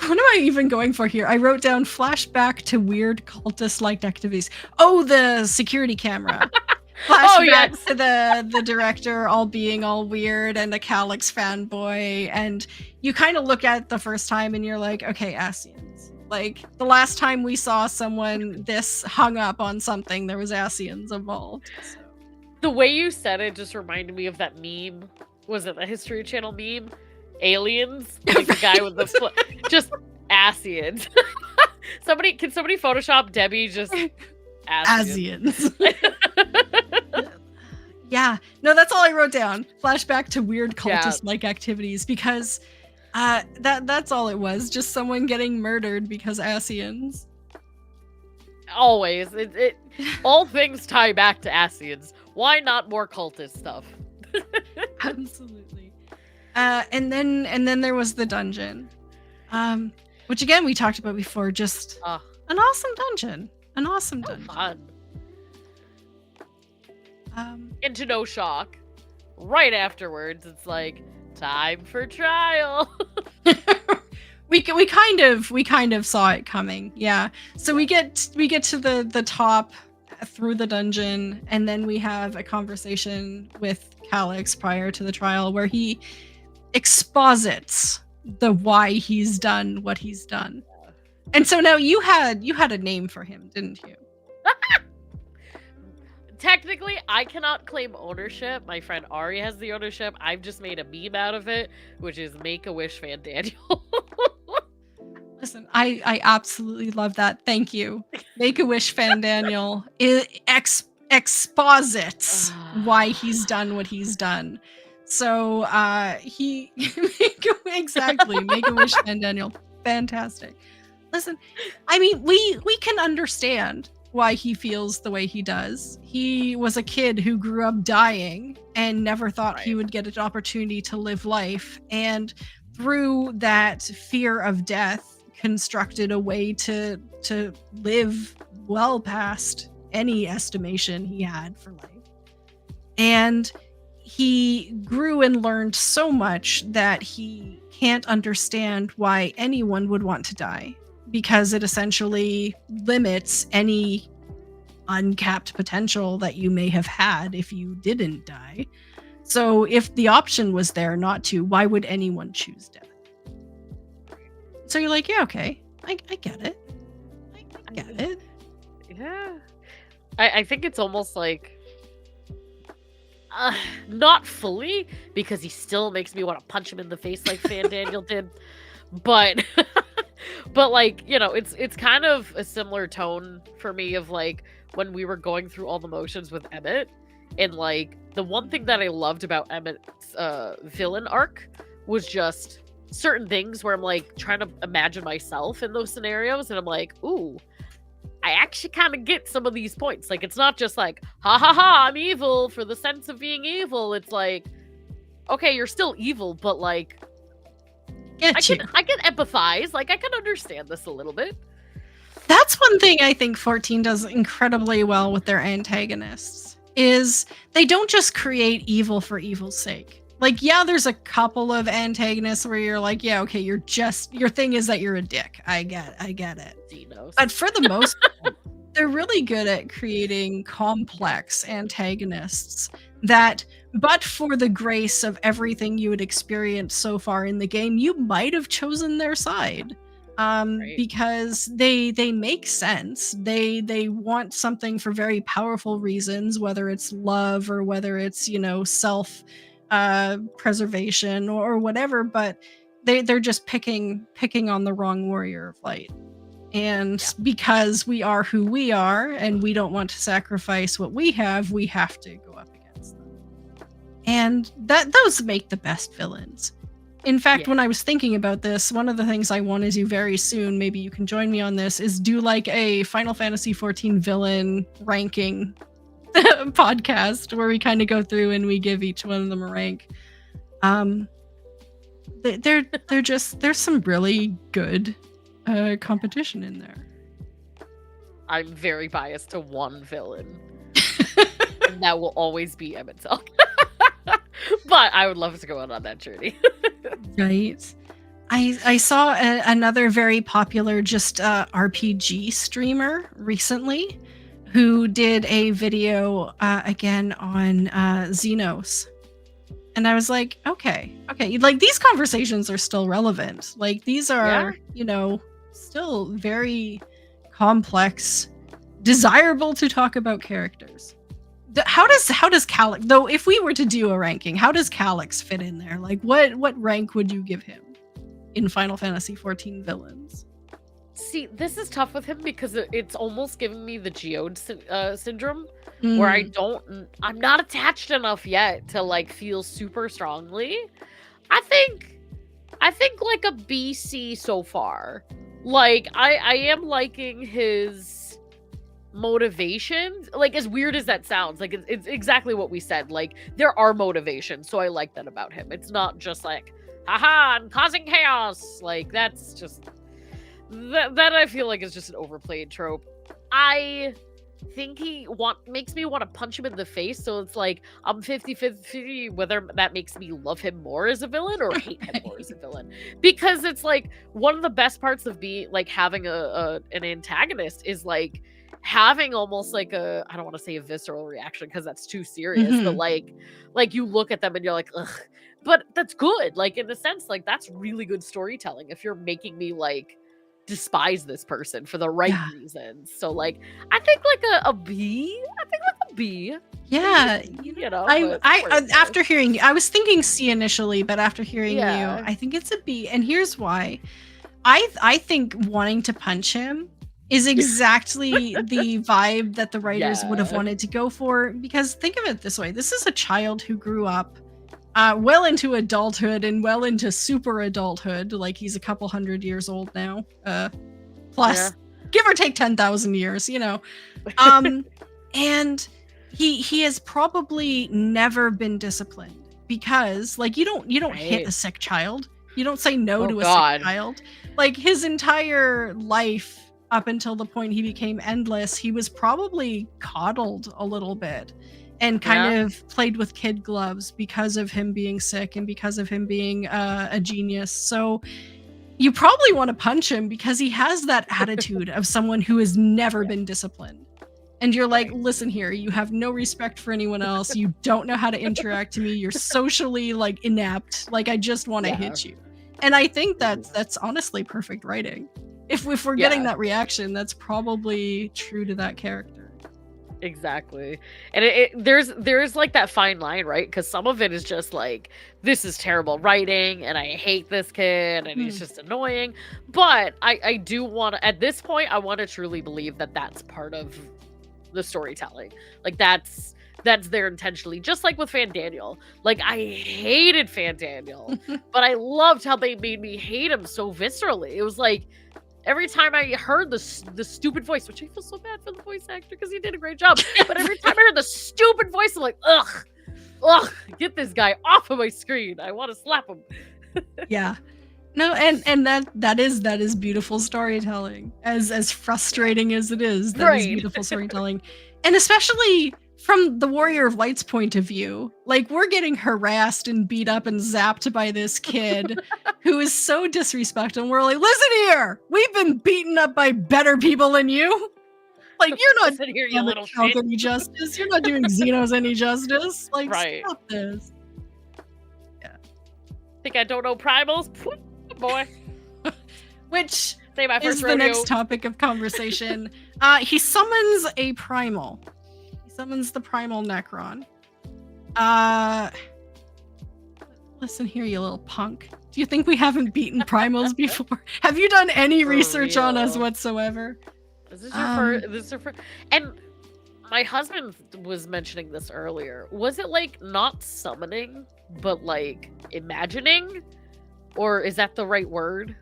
one of I even going for here? I wrote down flashback to weird cultist-like activities. Oh, the security camera. Flashback to the director all being all weird and a Calyx fanboy, and you kind of look at it the first time and you're like, okay, Asians. Like, the last time we saw someone this hung up on something, there was Asians involved. So. The way you said it just reminded me of that meme. Was it the History Channel meme? Aliens? Like the guy with the just Asians. Can somebody Photoshop Debbie just Asians? Yeah. No, that's all I wrote down. Flashback to weird cultist-like activities, because that's all it was. Just someone getting murdered because Asians. Always. All things tie back to Asians. Why not more cultist stuff? Absolutely. And then there was the dungeon. Which again we talked about before, just an awesome dungeon. An awesome dungeon. Fun. Into no shock. Right afterwards, it's like, time for trial. we kind of saw it coming. Yeah. So we get to the top through the dungeon, and then we have a conversation with Calyx prior to the trial where he exposits the why he's done what he's done. And so now you had a name for him, didn't you? Technically, I cannot claim ownership. My friend Ari has the ownership. I've just made a meme out of it, which is Make-A-Wish Fan Daniel. Listen, I absolutely love that. Thank you. Make-A-Wish Fan Daniel exposits why he's done what he's done. So he exactly Make-A-Wish Fan Daniel. Fantastic. Listen, I mean, we can understand why he feels the way he does. He was a kid who grew up dying and never thought he would get an opportunity to live life, and through that fear of death constructed a way to live well past any estimation he had for life. And he grew and learned so much that he can't understand why anyone would want to die, because it essentially limits any uncapped potential that you may have had if you didn't die. So if the option was there not to, why would anyone choose death? So you're like, yeah, okay, I get it. I get it. Yeah. I think it's almost like, not fully, because he still makes me want to punch him in the face like Fan Daniel did, but like, you know, it's kind of a similar tone for me of like when we were going through all the motions with Emmett, and like the one thing that I loved about Emmett's villain arc was just certain things where I'm like trying to imagine myself in those scenarios, and I'm like, ooh, I actually kind of get some of these points. Like, it's not just like, ha ha ha, I'm evil for the sense of being evil. It's like, okay, you're still evil, but like, I can empathize. Like, I can understand this a little bit. That's one thing I think 14 does incredibly well with their antagonists, is they don't just create evil for evil's sake. Like, yeah, there's a couple of antagonists where you're like, yeah, okay, your thing is that you're a dick. I get it. Xenos. But for the most part, they're really good at creating complex antagonists that, but for the grace of everything you had experienced so far in the game, you might have chosen their side. Right. Because they make sense. They want something for very powerful reasons, whether it's love or whether it's, you know, self preservation or whatever, but they're just picking on the wrong warrior of light. And because we are who we are and we don't want to sacrifice what we have to go up against them. And those make the best villains. In fact, when I was thinking about this, one of the things I want to do very soon, maybe you can join me on this, is do like a Final Fantasy XIV villain ranking podcast where we kind of go through and we give each one of them a rank. There's some really good competition in there. I'm very biased to one villain. And that will always be Emmett Selk. But I would love to go out on that journey. Right. I saw another very popular just RPG streamer recently who did a video again on Xenos. And I was like, okay, like these conversations are still relevant. Like these are, still very complex, desirable to talk about characters. How does Calyx, though, if we were to do a ranking, how does Calyx fit in there? Like what rank would you give him in Final Fantasy XIV villains? See, this is tough with him because it's almost giving me the Geode syndrome, where I'm not attached enough yet to like feel super strongly. I think like a BC so far. Like I am liking his motivations. Like as weird as that sounds, like it's exactly what we said. Like there are motivations, so I like that about him. It's not just like, haha, I'm causing chaos. Like that's just that I feel like is just an overplayed trope. I think he makes me want to punch him in the face, so it's like I'm 50-50 whether that makes me love him more as a villain or hate him more as a villain. Because it's like one of the best parts of being like having an antagonist is like having almost like I don't want to say a visceral reaction because that's too serious, but like you look at them and you're like, ugh. But that's good. Like in a sense, like that's really good storytelling if you're making me like despise this person for the right reasons. So like I think like a B. I think like a B. Yeah, I after hearing you, I was thinking C initially, but after hearing you, I think it's a B. And here's why. I think wanting to punch him is exactly the vibe that the writers would have wanted to go for. Because think of it this way: this is a child who grew up well into adulthood and well into super adulthood. Like he's a couple hundred years old now, plus give or take 10,000 years, and he has probably never been disciplined because like you don't hit a sick child. You don't say no to a sick child. Like his entire life up until the point he became endless, he was probably coddled a little bit. And kind of played with kid gloves because of him being sick and because of him being a genius. So you probably want to punch him because he has that attitude of someone who has never been disciplined. And you're like, listen here, you have no respect for anyone else. You don't know how to interact to me. You're socially like inept. Like I just want to hit you. And I think that's honestly perfect writing. If we're getting that reaction, that's probably true to that character. Exactly. And there's like that fine line, right? Because some of it is just like, this is terrible writing and I hate this kid and he's just annoying. But I do want to, at this point, I want to truly believe that that's part of the storytelling. Like that's there intentionally. Just like with Fandaniel. Like I hated Fandaniel, but I loved how they made me hate him so viscerally. It was like, every time I heard the stupid voice, which I feel so bad for the voice actor because he did a great job, but every time I heard the stupid voice, I'm like, ugh, get this guy off of my screen. I want to slap him. Yeah. No, and that is beautiful storytelling. As frustrating as it is, that is beautiful storytelling. And especially from the Warrior of Light's point of view, like we're getting harassed and beat up and zapped by this kid who is so disrespectful. And we're like, listen here, we've been beaten up by better people than you. Like you're not doing here, you little shit. Any justice. You're not doing Xenos any justice. Like stop this. Yeah. Think I don't know primals, boy. Which say my first is rodeo. The next topic of conversation. He summons a primal. Summons the primal Necron. Listen here, you little punk. Do you think we haven't beaten primals before? Have you done any research on us whatsoever? This is your first. And my husband was mentioning this earlier. Was it like not summoning, but like imagining? Or is that the right word?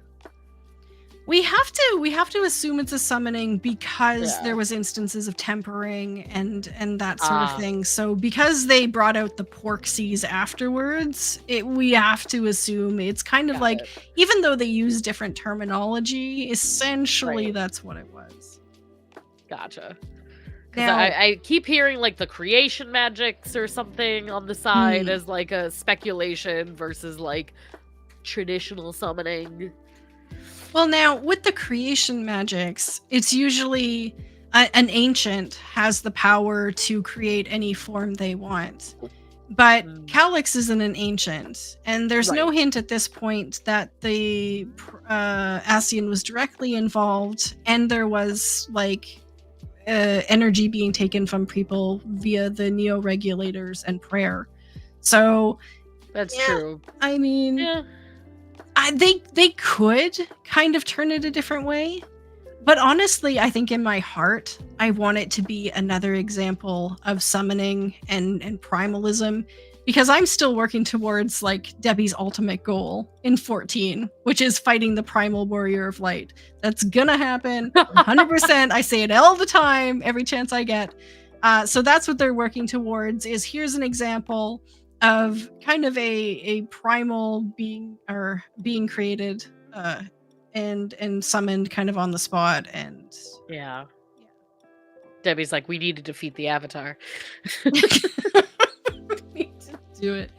We have to assume it's a summoning because there was instances of tempering and that sort of thing. So because they brought out the Porksies afterwards, we have to assume it's kind of like, even though they use different terminology, essentially that's what it was. Gotcha. Now, I keep hearing like the creation magics or something on the side as like a speculation versus like traditional summoning. Well, now with the creation magics, it's usually an ancient has the power to create any form they want. But Calyx isn't an ancient, and there's no hint at this point that the Ascian was directly involved, and there was like energy being taken from people via the neo-regulators and prayer. So that's true. I mean, they could kind of turn it a different way. But honestly, I think in my heart, I want it to be another example of summoning and primalism, because I'm still working towards like Debbie's ultimate goal in 14, which is fighting the primal warrior of light. That's gonna happen 100%. I say it all the time, every chance I get. So that's what they're working towards, is here's an example of kind of a primal being created and summoned kind of on the spot. And yeah. Debbie's like, we need to defeat the Avatar. We need to do it.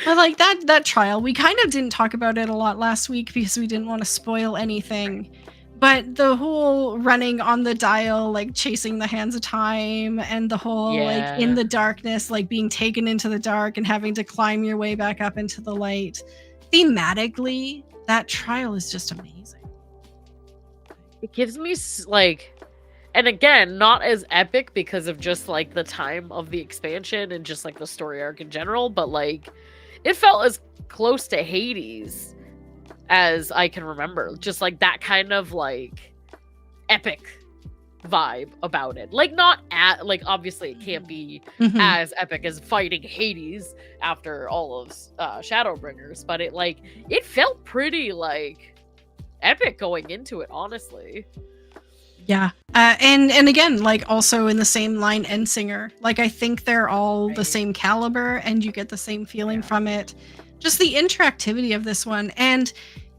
But like that trial, we kind of didn't talk about it a lot last week because we didn't want to spoil anything. But the whole running on the dial, like chasing the hands of time, and the whole like in the darkness, like being taken into the dark and having to climb your way back up into the light. Thematically, that trial is just amazing. It gives me like, and again, not as epic because of just like the time of the expansion and just like the story arc in general, but like it felt as close to Hades as I can remember. Just like that kind of like epic vibe about it. Like not at like obviously it can't be as epic as fighting Hades after all of Shadowbringers, but it felt pretty like epic going into it, honestly. Yeah. And again, like also in the same line, Endsinger. Like I think they're all the same caliber and you get the same feeling from it. Just the interactivity of this one, and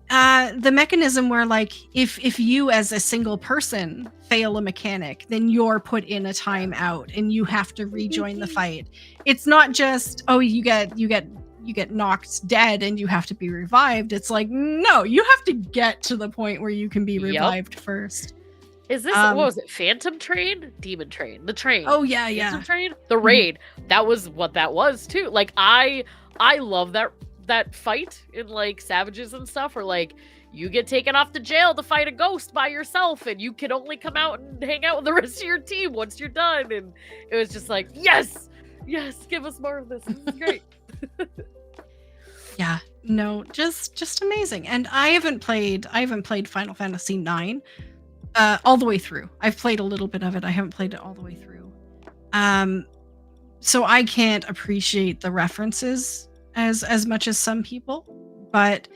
the mechanism where like if you as a single person fail a mechanic, then you're put in a timeout and you have to rejoin the fight. It's not just, oh, you get knocked dead and you have to be revived. It's like, no, you have to get to the point where you can be revived first. Is this what was it? Phantom Train? Demon Train. The train. Oh yeah, Phantom Train? The raid. That was what that was too. Like I love that fight in like Savages and stuff, where like you get taken off to jail to fight a ghost by yourself and you can only come out and hang out with the rest of your team once you're done. And it was just like, yes, give us more of this. This is great. Yeah, no, just amazing. And I haven't played Final Fantasy IX all the way through. I've played a little bit of it. I haven't played it all the way through. So I can't appreciate the references as much as some people, but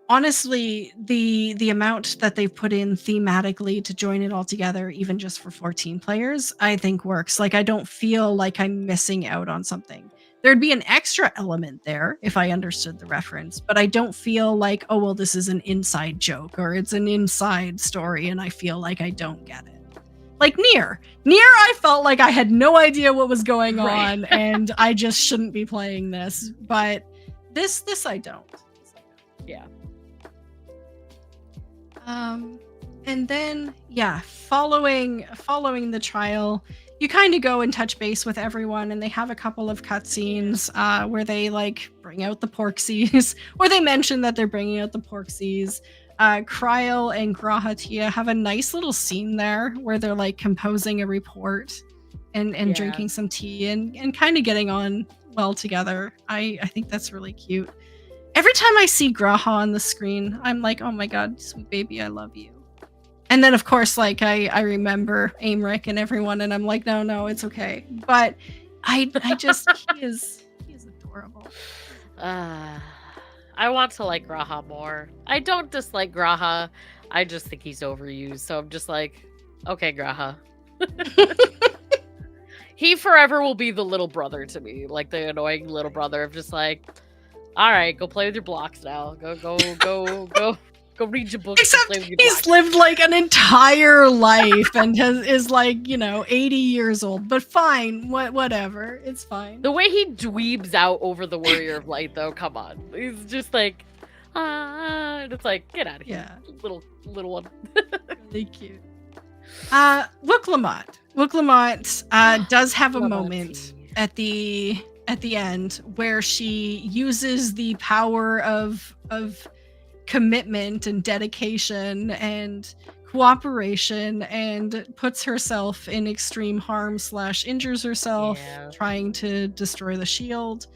honestly, the amount that they've put in thematically to join it all together, even just for 14 players, I think works. Like I don't feel like I'm missing out on something. There'd be an extra element there if I understood the reference, but I don't feel like, oh well, this is an inside joke or it's an inside story and I feel like I don't get it. Like Nier, I felt like I had no idea what was going on and I just shouldn't be playing this. But this I don't. Yeah. And then following the trial, you kind of go and touch base with everyone, and they have a couple of cutscenes where they like bring out the Porksies, or they mention that they're bringing out the Porksies. Kryl and Grahatia have a nice little scene there where they're like composing a report and drinking some tea and kind of getting on well together. I think that's really cute. Every time I see Graha on the screen, I'm like, oh my god, sweet baby, I love you. And then of course, like I remember Aymeric and everyone, and I'm like, no, it's okay. But I just he is adorable. I want to like Graha more. I don't dislike Graha. I just think he's overused. So I'm just like, okay, Graha. He forever will be the little brother to me, like the annoying little brother of just like, all right, go play with your blocks now. Go read your books. Except play with your he's blocks. lived like an entire life and is like, 80 years old. But fine, whatever, it's fine. The way he dweebs out over the Warrior of Light, though, come on. He's just like, And it's like, get out of here, Yeah. little one. Really cute. Wooklamot. Wooklamot does have a moment at the end where she uses the power of commitment and dedication and cooperation and puts herself in extreme harm / injures herself trying to destroy the shield.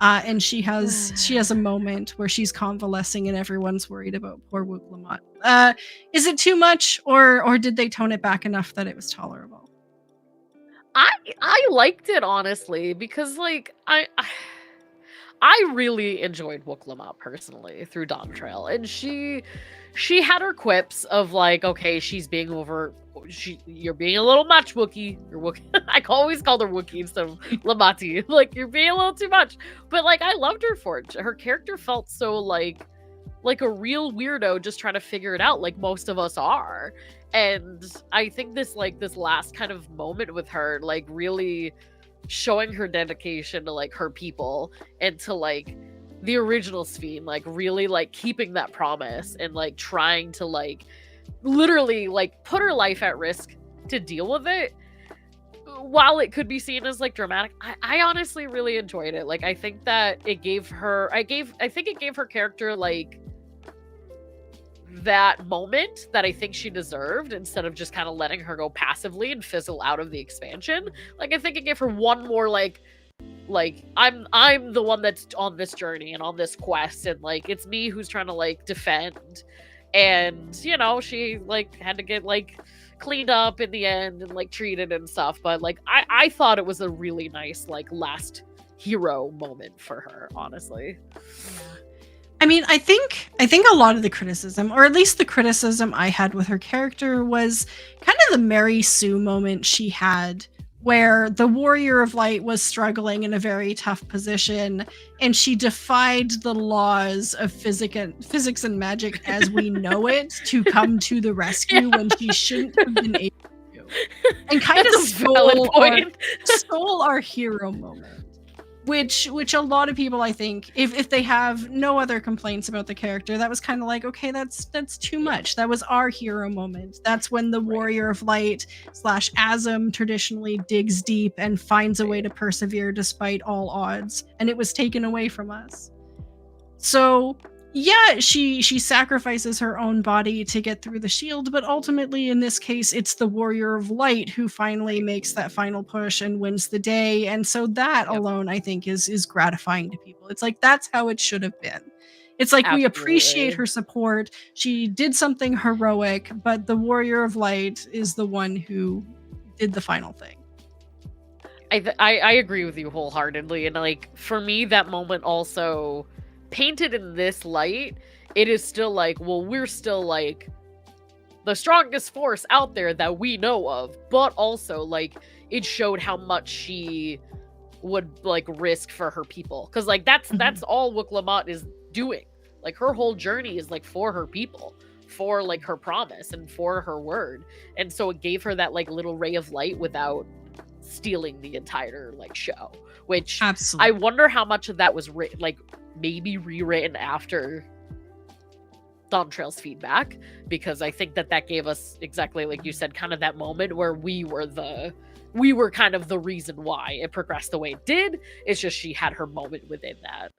And she has a moment where she's convalescing and everyone's worried about poor Wooklamot. Is it too much, or did they tone it back enough that it was tolerable? I liked it, honestly, because like I really enjoyed Wooklamot personally through Dawn Trail, and she had her quips of like, okay, she's being you're being a little much, Wookie. You're Wookie. I always called her Wookie instead of Lamati. Like, you're being a little too much. But like, I loved her for it. Her character felt so like a real weirdo just trying to figure it out, like most of us are. And I think this last kind of moment with her, like really showing her dedication to like her people and to like the original Sphene, like really like keeping that promise and like trying to like literally like put her life at risk to deal with it, while it could be seen as like dramatic. I honestly really enjoyed it. Like, I think that it gave her character like that moment that I think she deserved, instead of just kind of letting her go passively and fizzle out of the expansion. Like, I think it gave her one more like I'm the one that's on this journey and on this quest, and like it's me who's trying to like defend. And you know, she like had to get like cleaned up in the end and like treated and stuff. But like I thought it was a really nice like last hero moment for her, honestly. I mean, I think a lot of the criticism, or at least the criticism I had with her character, was kind of the Mary Sue moment she had, where the Warrior of Light was struggling in a very tough position, and she defied the laws of physics and magic as we know it to come to the rescue when she shouldn't have been able to. And kind of stole our hero moment. Which a lot of people, I think, if they have no other complaints about the character, that was kind of like, okay, that's too much. That was our hero moment. That's when the Warrior of Light / Asm traditionally digs deep and finds a way to persevere despite all odds, and it was taken away from us. So yeah, she sacrifices her own body to get through the shield, but ultimately in this case it's the Warrior of Light who finally makes that final push and wins the day. And so that alone, I think, is gratifying to people. It's like, that's how it should have been. It's like, we appreciate her support. She did something heroic, but the Warrior of Light is the one who did the final thing. I agree with you wholeheartedly. And like, for me, that moment also painted in this light, it is still like, well, we're still like the strongest force out there that we know of, but also like it showed how much she would like risk for her people, because like that's all Wooklamot is doing. Like, her whole journey is like for her people, for like her promise and for her word. And so it gave her that like little ray of light without stealing the entire like show, which absolutely, I wonder how much of that was like maybe rewritten after Dawn Trail's feedback, because I think that gave us, exactly like you said, kind of that moment where we were kind of the reason why it progressed the way it did. It's just she had her moment within that.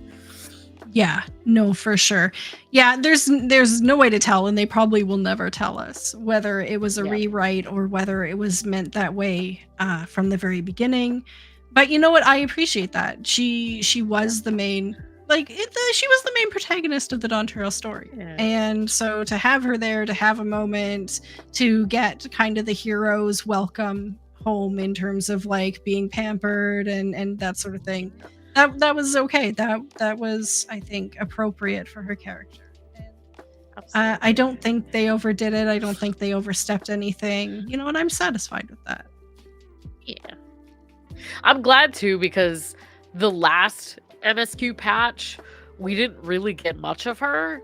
Yeah, no, for sure. Yeah, there's no way to tell, and they probably will never tell us whether it was a rewrite or whether it was meant that way from the very beginning. But you know what? I appreciate that. She was the main, she was the main protagonist of the Dawn Trail story. Yeah. And so to have her there, to have a moment, to get kind of the hero's welcome home in terms of like being pampered and that sort of thing, that was okay. That was, I think, appropriate for her character. I don't think they overdid it. I don't think they overstepped anything. You know, and I'm satisfied with that. Yeah. I'm glad too, because the last MSQ patch, we didn't really get much of her,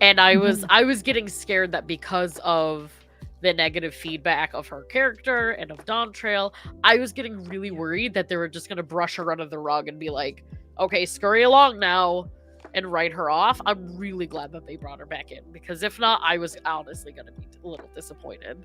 and I was getting scared that because of the negative feedback of her character and of Dawn Trail, I was getting really worried that they were just going to brush her under the rug and be like, okay, scurry along now, and write her off. I'm really glad that they brought her back in, because if not, I was honestly going to be a little disappointed.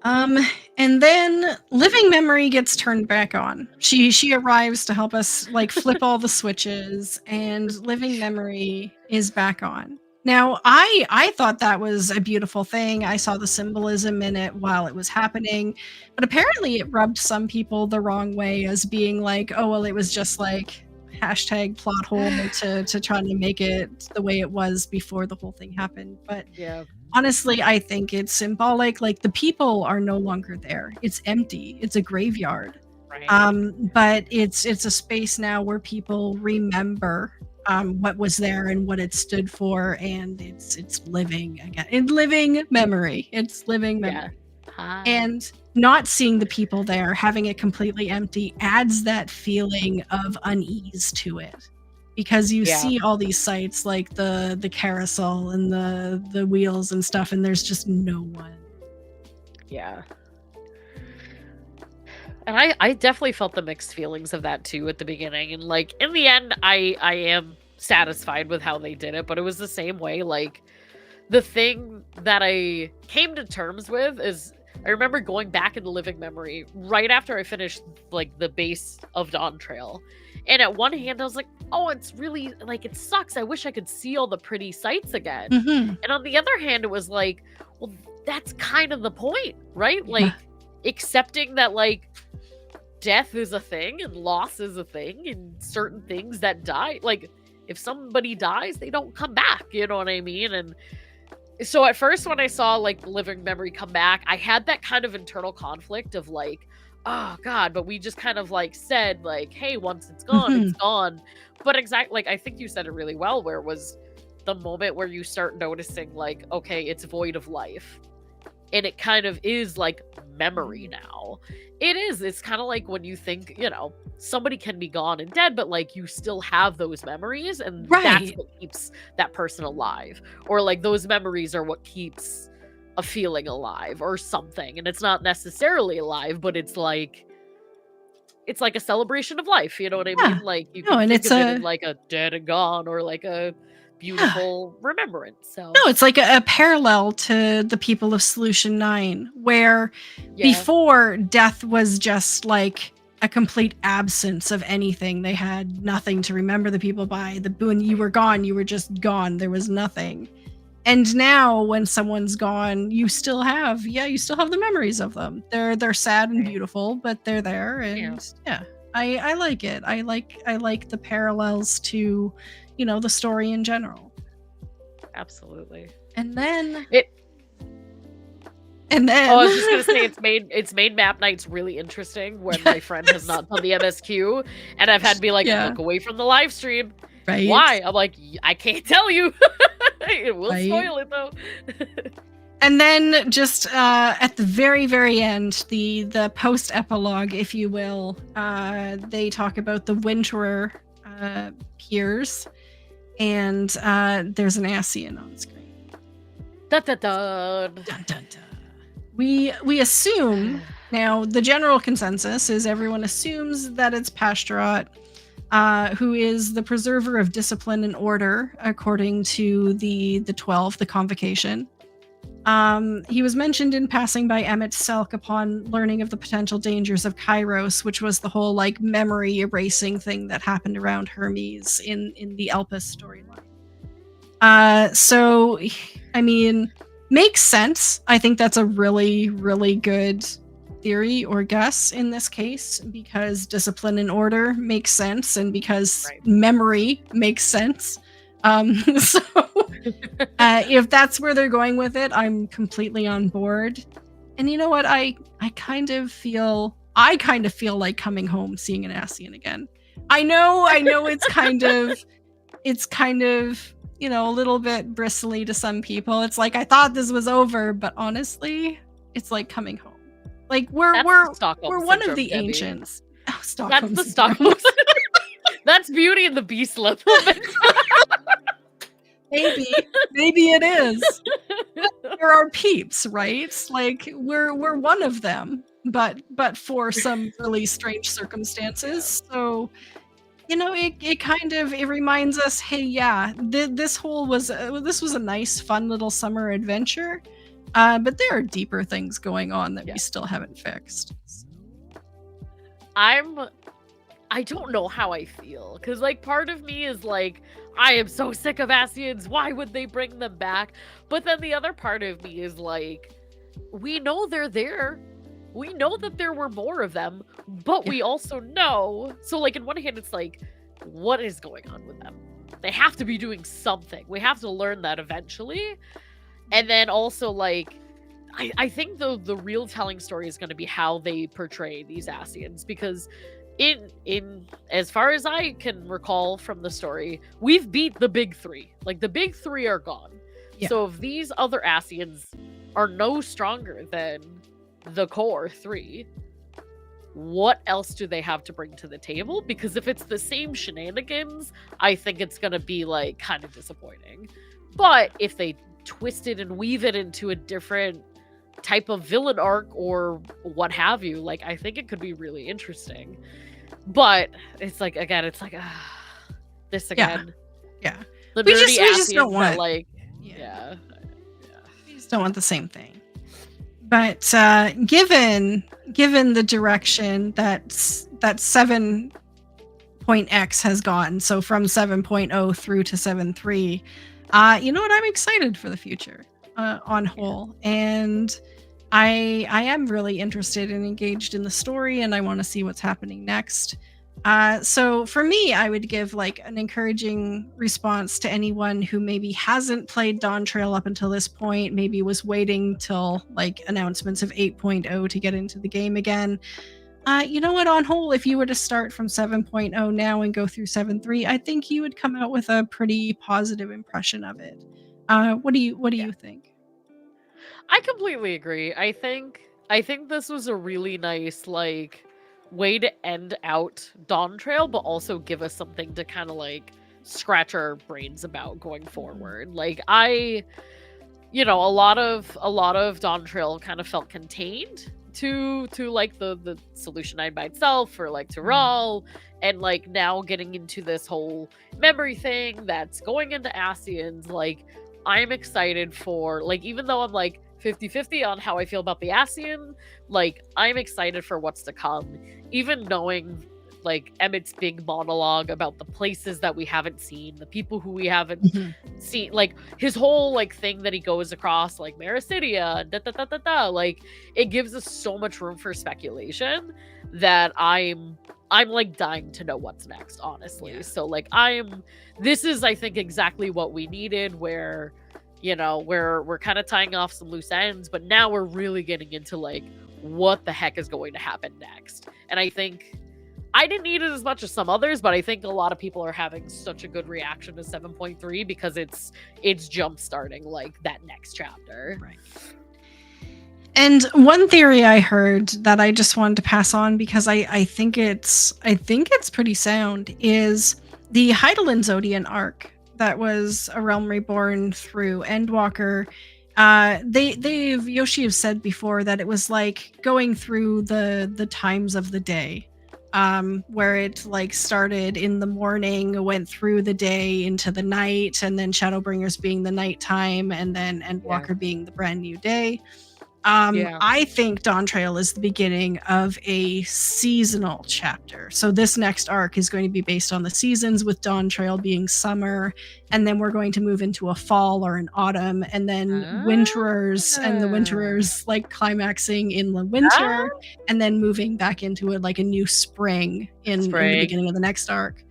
And then Living Memory gets turned back on. She arrives to help us like flip all the switches, and Living Memory is back on. Now, I thought that was a beautiful thing. I saw the symbolism in it while it was happening, but apparently it rubbed some people the wrong way as being like, oh, well, it was just like hashtag plot hole to try to make it the way it was before the whole thing happened. But Yeah. honestly, I think it's symbolic. Like, the people are no longer there. It's empty. It's a graveyard. Right. But it's a space now where people remember what was there and what it stood for, and it's living again. In living memory. It's living memory. Yeah. Hi. And not seeing the people there, having it completely empty, adds that feeling of unease to it. Because you see all these sites like the carousel and the wheels and stuff, and there's just no one. Yeah. And I definitely felt the mixed feelings of that too at the beginning. And like in the end, I am satisfied with how they did it, but it was the same way. Like, the thing that I came to terms with is, I remember going back into Living Memory right after I finished like the base of Dawn Trail. And at one hand I was like, oh, it's really like, it sucks. I wish I could see all the pretty sights again. Mhm. And on the other hand, it was like, well, that's kind of the point, right? Like, accepting that like death is a thing and loss is a thing, and certain things that die, like if somebody dies, they don't come back, you know what I mean? And so at first when I saw like Living Memory come back, I had that kind of internal conflict of like, oh god, but we just kind of like said like, hey, once it's gone, it's gone. But exactly, like, I think you said it really well, where it was the moment where you start noticing like, okay, it's void of life. And it kind of is like memory now. It's kind of like when you think, you know, somebody can be gone and dead, but like you still have those memories, and that's what keeps that person alive. Or like those memories are what keeps a feeling alive or something. And it's not necessarily alive, but it's like a celebration of life, you know what I mean? Like, you can think of it in like a dead and gone, or like a beautiful remembrance. So no, it's like a parallel to the people of Solution 9, where before, death was just like a complete absence of anything. They had nothing to remember the people by. When you were gone, you were just gone. There was nothing. And now when someone's gone, you still have the memories of them. They're sad and beautiful, but they're there. And I like it. I like the parallels to, you know, the story in general. Absolutely. And then I was just gonna say, it's made map nights really interesting when my friend has not done the MSQ, and I've had to be like, look away from the live stream. Right. Why? I'm like, I can't tell you. It will spoil it though. And then just at the very, very end, the post epilogue, if you will, they talk about the Winterer peers. And there's an Ascian on screen. Dun, dun, dun. Dun, dun, dun. We assume, now the general consensus is everyone assumes that it's Pastorot, who is the preserver of discipline and order, according to the 12, the convocation. He was mentioned in passing by Emmett Selk upon learning of the potential dangers of Kairos, which was the whole like memory erasing thing that happened around Hermes in the Elpis storyline. So, I mean, makes sense. I think that's a really, really good theory or guess in this case, because discipline and order makes sense, and because memory makes sense. So if that's where they're going with it, I'm completely on board. And you know what? I kind of feel like coming home seeing an Ascian again. I know it's kind of, you know, a little bit bristly to some people. It's like, I thought this was over, but honestly, it's like coming home. Like we're one of the ancients. Oh, Stockholm That's the Stockholm. That's Beauty and the Beast level. Maybe it is. There are peeps, right? Like we're one of them, but for some really strange circumstances. So it reminds us, hey, yeah, this was a nice, fun little summer adventure, but there are deeper things going on that we still haven't fixed. I don't know how I feel, because like part of me is like, I am so sick of Asians, why would they bring them back? But then the other part of me is like, we know they're there. We know that there were more of them, but we also know. So like in one hand, it's like, what is going on with them? They have to be doing something. We have to learn that eventually. And then also like, I think the real telling story is going to be how they portray these Asians, because in as far as I can recall from the story, we've beat the big three. Like the big three are gone. Yeah. So if these other Asians are no stronger than the core three, what else do they have to bring to the table? Because if it's the same shenanigans, I think it's gonna be like kind of disappointing. But if they twist it and weave it into a different type of villain arc or what have you, like I think it could be really interesting. But it's like, again, it's like this again. Yeah. The we nerdy just don't want that, like we just don't want the same thing. But given the direction that 7.x has gone, so from 7.0 through to 7.3, you know what? I'm excited for the future on whole. And I am really interested and engaged in the story, and I want to see what's happening next. So for me, I would give like an encouraging response to anyone who maybe hasn't played Dawn Trail up until this point, maybe was waiting till like announcements of 8.0 to get into the game again. You know what, on whole, if you were to start from 7.0 now and go through 7.3, I think you would come out with a pretty positive impression of it. What do you think? I completely agree. I think this was a really nice like way to end out Dawn Trail, but also give us something to kind of like scratch our brains about going forward. Like a lot of Dawn Trail kind of felt contained to like the Solution 9 by itself, or like to Rawl, and like now getting into this whole memory thing that's going into Asians. Like I'm excited for, like, even though I'm like 50-50 on how I feel about the Asian, like I'm excited for what's to come. Even knowing like Emmett's big monologue about the places that we haven't seen, the people who we haven't seen, like his whole like thing that he goes across, like Marasidia, like it gives us so much room for speculation that I'm like dying to know what's next, honestly. Yeah. So like this is, I think, exactly what we needed, where we're kind of tying off some loose ends, but now we're really getting into like what the heck is going to happen next. And I think I didn't need it as much as some others, but I think a lot of people are having such a good reaction to 7.3 because it's jump starting like that next chapter. Right. And one theory I heard that I just wanted to pass on, because I think it's pretty sound, is the Heidelin Zodian arc that was A Realm Reborn through Endwalker. Yoshi have said before that it was like going through the times of the day, where it like started in the morning, went through the day into the night, and then Shadowbringers being the nighttime, and then Endwalker being the brand new day. I think Dawn Trail is the beginning of a seasonal chapter. So this next arc is going to be based on the seasons, with Dawn Trail being summer, and then we're going to move into a fall or an autumn, and then Winterers, and the Winterers like climaxing in the winter, and then moving back into a new spring in the beginning of the next arc.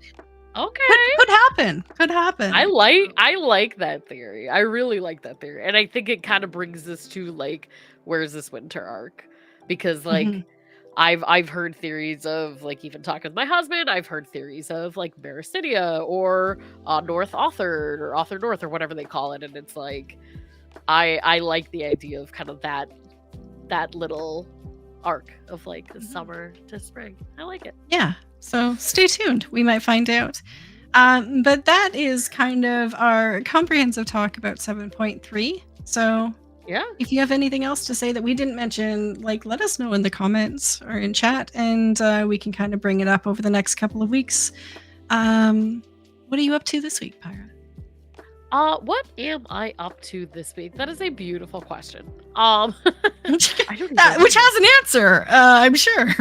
Okay. Could happen. I like that theory. I really like that theory. And I think it kind of brings us to like, where's this winter arc? Because like I've heard theories of, like, even talking with my husband, I've heard theories of like Marasidia or North Author or Author North or whatever they call it. And it's like I like the idea of kind of that little arc of like the summer to spring. I like it. Yeah. So stay tuned. We might find out. But that is kind of our comprehensive talk about 7.3. So yeah, if you have anything else to say that we didn't mention, like, let us know in the comments or in chat, and we can kind of bring it up over the next couple of weeks. What are you up to this week, Pyra? What am I up to this week? That is a beautiful question. Which has an answer, I'm sure.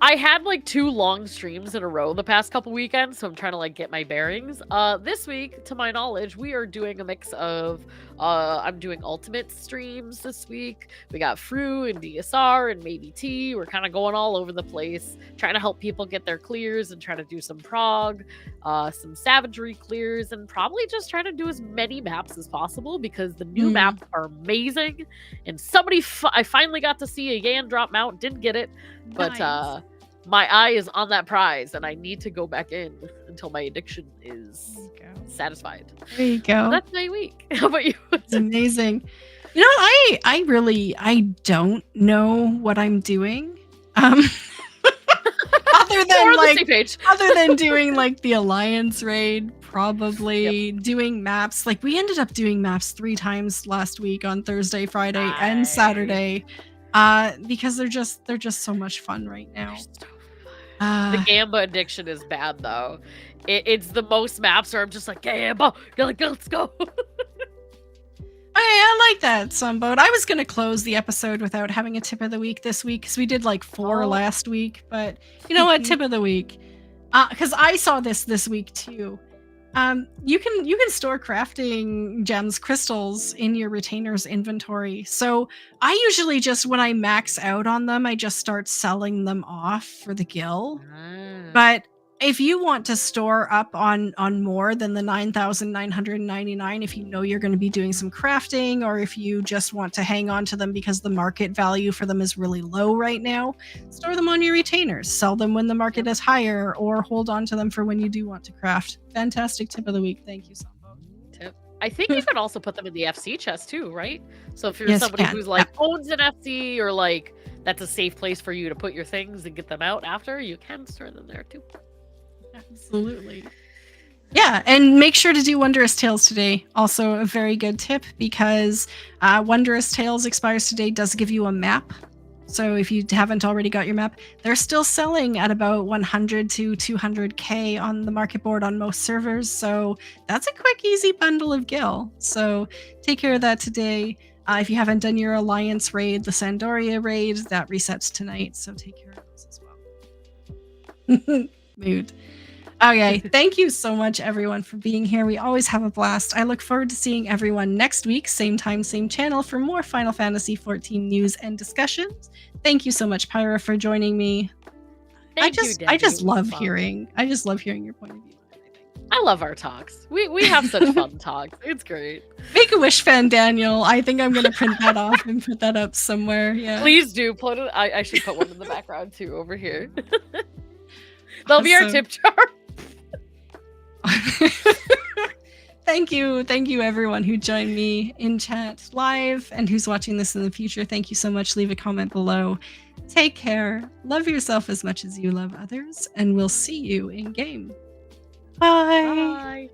I had like 2 long streams in a row the past couple weekends, so I'm trying to like get my bearings. This week, to my knowledge, we are doing a mix of I'm doing ultimate streams this week. We got Fru and DSR and maybe T. We're kind of going all over the place, trying to help people get their clears and trying to do some prog, some savagery clears, and probably just trying to do as many maps as possible because the new maps are amazing. And somebody I finally got to see a Yan drop mount, didn't get it, but Nice. my eye is on that prize and I need to go back in until my addiction is There you go. satisfied. There you go. So that's my week. How about you? It's amazing. You know, I don't know what I'm doing. Other We're than on the like same page. other than doing like the Alliance raid, probably doing maps. Like we ended up doing maps 3 times last week on Thursday, Friday, and Saturday. Because they're just so much fun right now. The Gamba addiction is bad though. It's the most maps where I'm just like, Gamba, let's go. I like that, Sunboat. I was going to close the episode without having a tip of the week this week because we did like 4 last week. But you know what? Tip of the week. Because I saw this week too. You can store crafting gems, crystals in your retainer's inventory. So I usually just, when I max out on them, I just start selling them off for the gil. But if you want to store up on more than the 9,999, if you know you're going to be doing some crafting, or if you just want to hang on to them because the market value for them is really low right now, store them on your retainers. Sell them when the market is higher, or hold on to them for when you do want to craft. Fantastic tip of the week. Thank you, Sambo. Tip. I think you can also put them in the FC chest too, right? So if you're somebody who's like owns an FC, or like that's a safe place for you to put your things and get them out after, you can store them there too. Absolutely. Yeah, and make sure to do Wondrous Tales today. Also a very good tip, because Wondrous Tales expires today, does give you a map. So if you haven't already got your map, they're still selling at about 100 to 200k on the market board on most servers. So that's a quick, easy bundle of gil. So take care of that today. If you haven't done your Alliance raid, the Sandoria raid, that resets tonight. So take care of those as well. Mood. Okay, thank you so much, everyone, for being here. We always have a blast. I look forward to seeing everyone next week, same time, same channel, for more Final Fantasy XIV news and discussions. Thank you so much, Pyra, for joining me. I just love hearing your point of view. I love our talks. We have such fun talks. It's great. Make a wish, fan Daniel. I think I'm gonna print that off and put that up somewhere. Yeah, please do. Put it. I should put one in the background too over here. That'll be our tip jar. Thank you everyone who joined me in chat live and who's watching this in the future. Thank you so much. Leave a comment below. Take care, love yourself as much as you love others, and we'll see you in game. Bye.